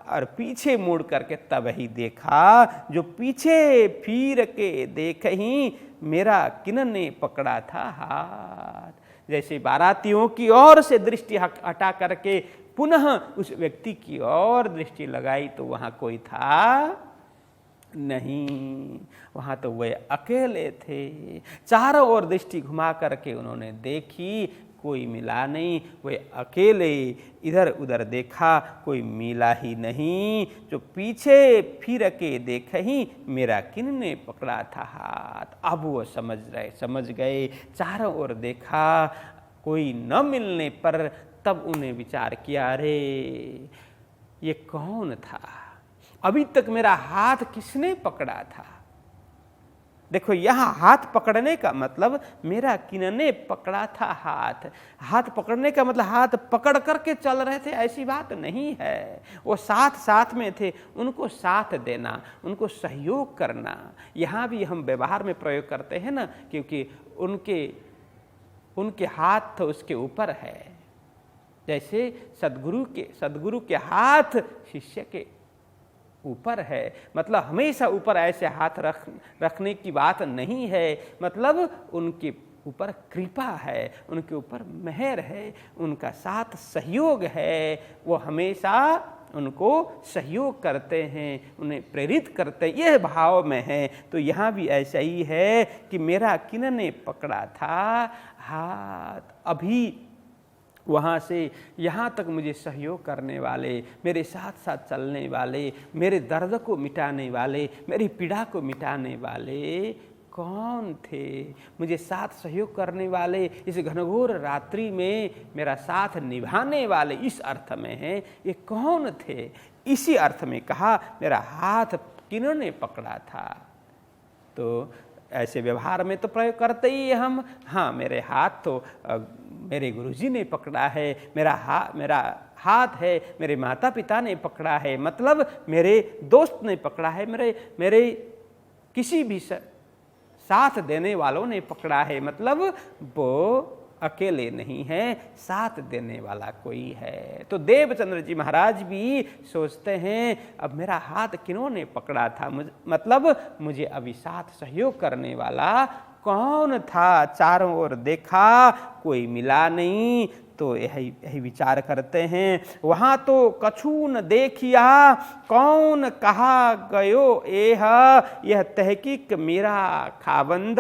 और पीछे मुड़ करके तब ही देखा, जो पीछे फिर के देखहीं मेरा किनने पकड़ा था हाथ। जैसे बारातियों की ओर से दृष्टि हटा करके पुनः उस व्यक्ति की ओर दृष्टि लगाई तो वहां कोई था नहीं, वहां तो वे अकेले थे। चारों ओर दृष्टि घुमा करके उन्होंने देखी, कोई मिला नहीं। वे अकेले इधर उधर देखा, कोई मिला ही नहीं। जो पीछे फिर के देखहीं मेरा किनने पकड़ा था हाथ। अब वो समझ गए। चारों ओर देखा, कोई न मिलने पर तब उन्हें विचार किया, अरे ये कौन था, अभी तक मेरा हाथ किसने पकड़ा था। देखो, यहाँ हाथ पकड़ने का मतलब मेरा किनने पकड़ा था हाथ। हाथ पकड़ने का मतलब हाथ पकड़ करके चल रहे थे, ऐसी बात नहीं है। वो साथ में थे, उनको साथ देना, उनको सहयोग करना। यहाँ भी हम व्यवहार में प्रयोग करते हैं ना, क्योंकि उनके हाथ तो उसके ऊपर है। जैसे सद्गुरु के हाथ शिष्य के ऊपर है, मतलब हमेशा ऊपर ऐसे हाथ रखने की बात नहीं है। मतलब उनके ऊपर कृपा है, उनके ऊपर मेहर है, उनका साथ सहयोग है। वो हमेशा उनको सहयोग करते हैं, उन्हें प्रेरित करते हैं, यह भाव में है। तो यहाँ भी ऐसा ही है कि मेरा किनने पकड़ा था हाथ। अभी वहाँ से यहाँ तक मुझे सहयोग करने वाले, मेरे साथ साथ चलने वाले, मेरे दर्द को मिटाने वाले, मेरी पीड़ा को मिटाने वाले कौन थे? मुझे साथ सहयोग करने वाले, इस घनघोर रात्रि में मेरा साथ निभाने वाले, इस अर्थ में है, ये कौन थे? इसी अर्थ में कहा मेरा हाथ किन्होंने पकड़ा था। तो ऐसे व्यवहार में तो प्रयोग करते ही हम, हाँ मेरे हाथ तो मेरे गुरुजी ने पकड़ा है, मेरा हाथ है मेरे माता पिता ने पकड़ा है, मतलब मेरे दोस्त ने पकड़ा है, मेरे किसी भी साथ देने वालों ने पकड़ा है। मतलब वो अकेले नहीं है, साथ देने वाला कोई है। तो देवचंद्र जी महाराज भी सोचते हैं, अब मेरा हाथ किन्होंने पकड़ा था, मतलब मुझे अभी साथ सहयोग करने वाला कौन था। चारों ओर देखा, कोई मिला नहीं। तो यही विचार करते हैं। वहाँ तो कछु न देखिया, कौन कहा गयो यह तहकीक मेरा खाबंद,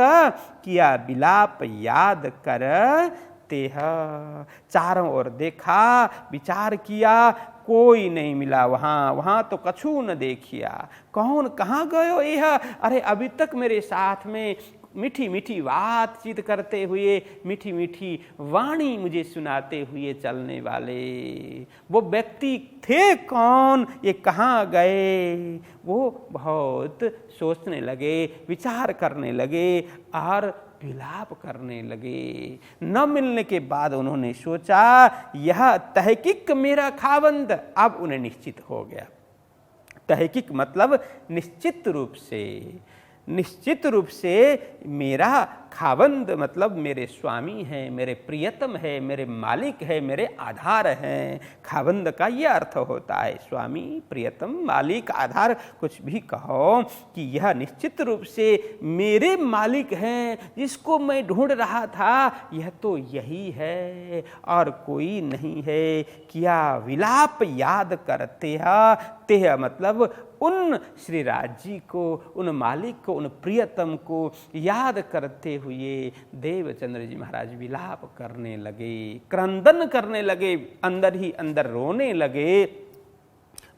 किया विलाप याद कर तेह। चारों ओर देखा, विचार किया, कोई नहीं मिला। वहाँ तो कछु न देखिया, कौन कहाँ गयो यह, अरे अभी तक मेरे साथ में मीठी मीठी बातचीत करते हुए, मीठी मीठी वाणी मुझे सुनाते हुए चलने वाले वो व्यक्ति थे कौन, ये कहाँ गए? वो बहुत सोचने लगे, विचार करने लगे और विलाप करने लगे। न मिलने के बाद उन्होंने सोचा यह तहकीक मेरा खावंद। अब उन्हें निश्चित हो गया। तहकीक मतलब निश्चित रूप से मेरा खावंद मतलब मेरे स्वामी हैं, मेरे प्रियतम है, मेरे मालिक है, मेरे आधार हैं। खावंद का ये अर्थ होता है स्वामी, प्रियतम, मालिक, आधार, कुछ भी कहो, कि यह निश्चित रूप से मेरे मालिक हैं, जिसको मैं ढूंढ रहा था यह तो यही है और कोई नहीं है। क्या विलाप याद करते हैं, तेह मतलब उन श्री राज जी को, उन मालिक को, उन प्रियतम को याद करते हुए देवचंद्र जी महाराज विलाप करने लगे, क्रंदन करने लगे, अंदर ही अंदर रोने लगे,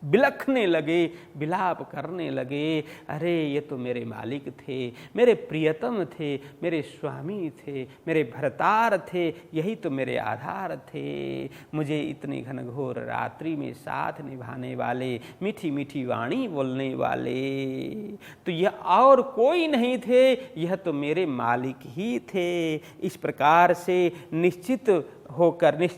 बिलखने लगे, विलाप करने लगे। अरे ये तो मेरे मालिक थे, मेरे प्रियतम थे, मेरे स्वामी थे, मेरे भरतार थे, यही तो मेरे आधार थे। मुझे इतनी घनघोर रात्रि में साथ निभाने वाले, मीठी मीठी वाणी बोलने वाले तो यह और कोई नहीं थे, यह तो मेरे मालिक ही थे। इस प्रकार से निश्चित होकर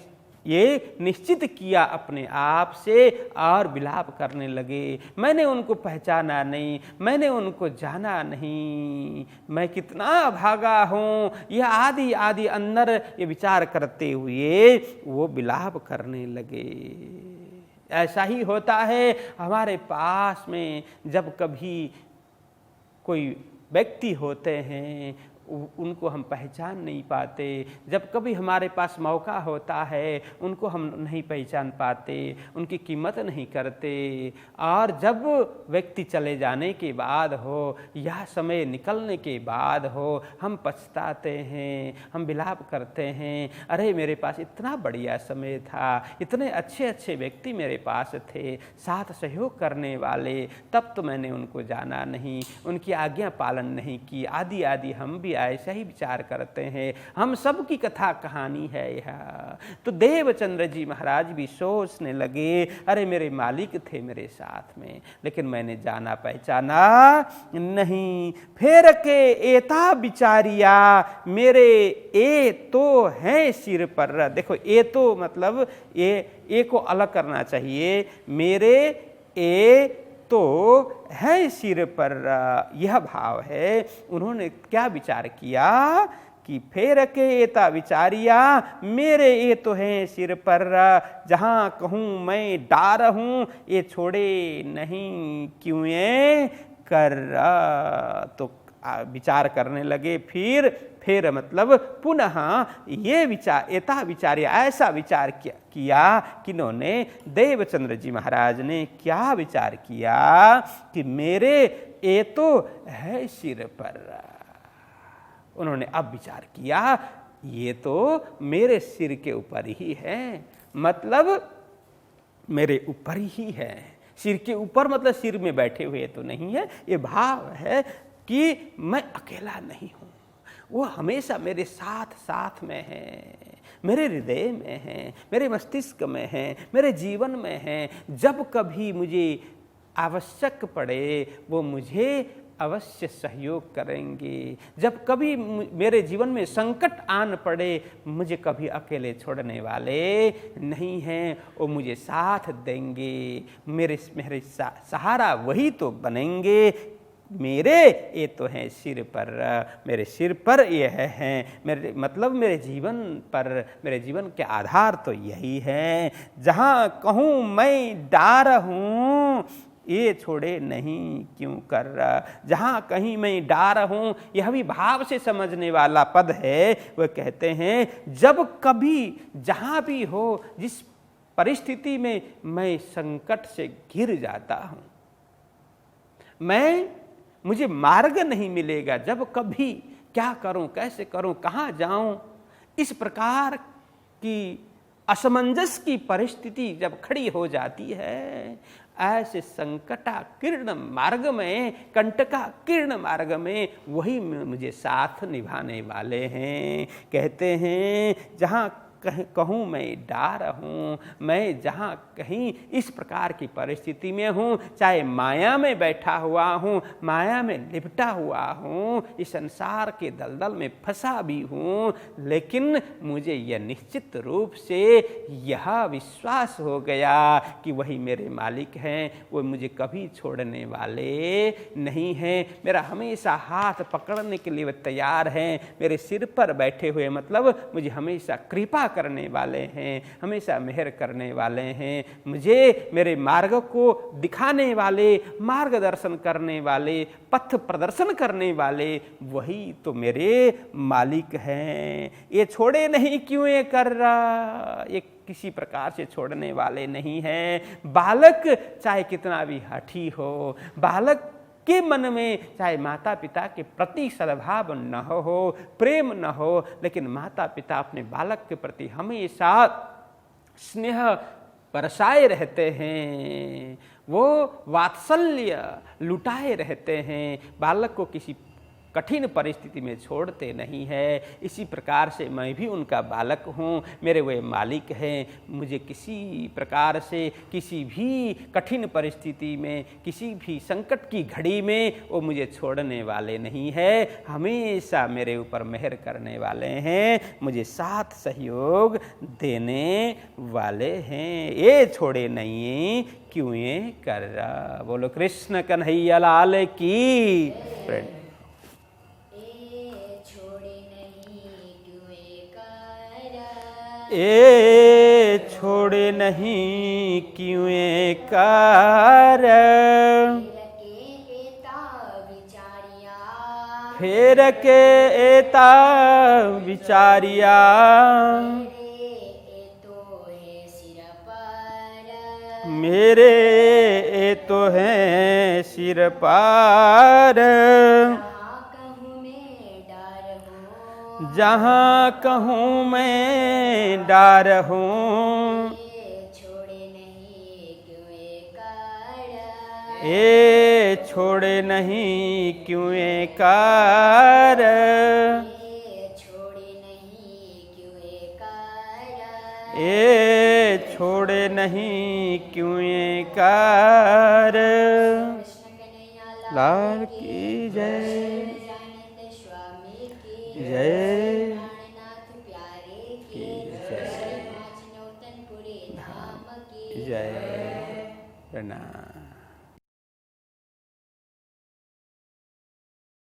ये निश्चित किया अपने आप से और विलाप करने लगे। मैंने उनको पहचाना नहीं, मैंने उनको जाना नहीं, मैं कितना भागा हूँ, यह आदि आदि अंदर ये विचार करते हुए वो विलाप करने लगे। ऐसा ही होता है हमारे पास में, जब कभी कोई व्यक्ति होते हैं उनको हम पहचान नहीं पाते, जब कभी हमारे पास मौका होता है उनको हम नहीं पहचान पाते, उनकी कीमत नहीं करते, और जब व्यक्ति चले जाने के बाद हो या समय निकलने के बाद हो हम पछताते हैं, हम विलाप करते हैं। अरे मेरे पास इतना बढ़िया समय था, इतने अच्छे अच्छे व्यक्ति मेरे पास थे, साथ सहयोग करने वाले, तब तो मैंने उनको जाना नहीं, उनकी आज्ञा पालन नहीं की, आदि आदि हम भी ऐसा ही विचार करते हैं। हम सब की कथा कहानी है यह। तो देवचंद्र जी महाराज भी सोचने लगे, अरे मेरे मालिक थे मेरे साथ में, लेकिन मैंने जाना पहचाना नहीं। फेर के एता बिचारिया मेरे ए तो है सिर पर। देखो ए तो मतलब ए को अलग करना चाहिए, मेरे ए तो है सिर पर, यह भाव है। उन्होंने क्या विचार किया कि फेर के एता विचारिया मेरे ये तो है सिर पर, जहाँ कहूँ मैं डार हूँ ये छोड़े नहीं क्यों ये कर। तो विचार करने लगे। फिर मतलब पुनः ये विचार, एता विचार, ऐसा विचार किया कि इन्होंने देवचंद्र जी महाराज ने क्या विचार किया कि मेरे ये तो है सिर पर। उन्होंने अब विचार किया ये तो मेरे सिर के ऊपर ही है, मतलब मेरे ऊपर ही है। सिर के ऊपर मतलब सिर में बैठे हुए तो नहीं है, ये भाव है कि मैं अकेला नहीं हूँ, वो हमेशा मेरे साथ साथ में है, मेरे हृदय में है, मेरे मस्तिष्क में है, मेरे जीवन में है। जब कभी मुझे आवश्यक पड़े वो मुझे अवश्य सहयोग करेंगे। जब कभी मेरे जीवन में संकट आन पड़े मुझे कभी अकेले छोड़ने वाले नहीं हैं, वो मुझे साथ देंगे, मेरे सहारा वही तो बनेंगे। मेरे ये तो हैं सिर पर, मेरे सिर पर ये हैं, मेरे मतलब मेरे जीवन पर, मेरे जीवन के आधार तो यही है। जहाँ कहूँ मैं डार हूँ ये छोड़े नहीं क्यों कर। जहाँ कहीं मैं डार हूँ, यह भी भाव से समझने वाला पद है। वह कहते हैं जब कभी जहाँ भी हो, जिस परिस्थिति में मैं संकट से घिर जाता हूँ, मुझे मार्ग नहीं मिलेगा, जब कभी क्या करूं, कैसे करूं, कहाँ जाऊं, इस प्रकार की असमंजस की परिस्थिति जब खड़ी हो जाती है, ऐसे संकटाकीर्ण मार्ग में, कंटकाकीर्ण मार्ग में वही मुझे साथ निभाने वाले हैं। कहते हैं जहाँ कहूँ मैं डार हूँ, मैं जहाँ कहीं इस प्रकार की परिस्थिति में हूँ, चाहे माया में बैठा हुआ हूँ, माया में लिपटा हुआ हूँ, इस संसार के दलदल में फंसा भी हूँ, लेकिन मुझे यह निश्चित रूप से यह विश्वास हो गया कि वही मेरे मालिक हैं, वो मुझे कभी छोड़ने वाले नहीं हैं। मेरा हमेशा हाथ पकड़ने के लिए वे तैयार हैं, मेरे सिर पर बैठे हुए, मतलब मुझे हमेशा कृपा करने वाले हैं, हमेशा मेहर करने वाले हैं, मुझे मेरे मार्ग को दिखाने वाले, मार्गदर्शन करने वाले, पथ प्रदर्शन करने वाले वही तो मेरे मालिक हैं। ये छोड़े नहीं क्यों ये कर रहा, ये किसी प्रकार से छोड़ने वाले नहीं हैं। बालक चाहे कितना भी हठी हो, बालक के मन में चाहे माता पिता के प्रति सद्भाव न हो, प्रेम न हो, लेकिन माता पिता अपने बालक के प्रति हमेशा स्नेह बरसाए रहते हैं, वो वात्सल्य लुटाए रहते हैं, बालक को किसी कठिन परिस्थिति में छोड़ते नहीं है। इसी प्रकार से मैं भी उनका बालक हूँ, मेरे वे मालिक हैं, मुझे किसी प्रकार से किसी भी कठिन परिस्थिति में, किसी भी संकट की घड़ी में वो मुझे छोड़ने वाले नहीं है, हमेशा मेरे ऊपर मेहर करने वाले हैं, मुझे साथ सहयोग देने वाले हैं। ये छोड़े नहीं क्यों ये कर रहा। बोलो कृष्ण कन्हैया लाल की। ए छोड़े नहीं क्यों कर, फेर के एता विचारिया, मेरे ए तो है सिर पार, जहाँ कहूँ मैं डार हूँ, ए छोड़े नहीं क्यों कर, ए छोड़े नहीं क्यों कर। लाल की जय जय की जय, जय प्रणाम।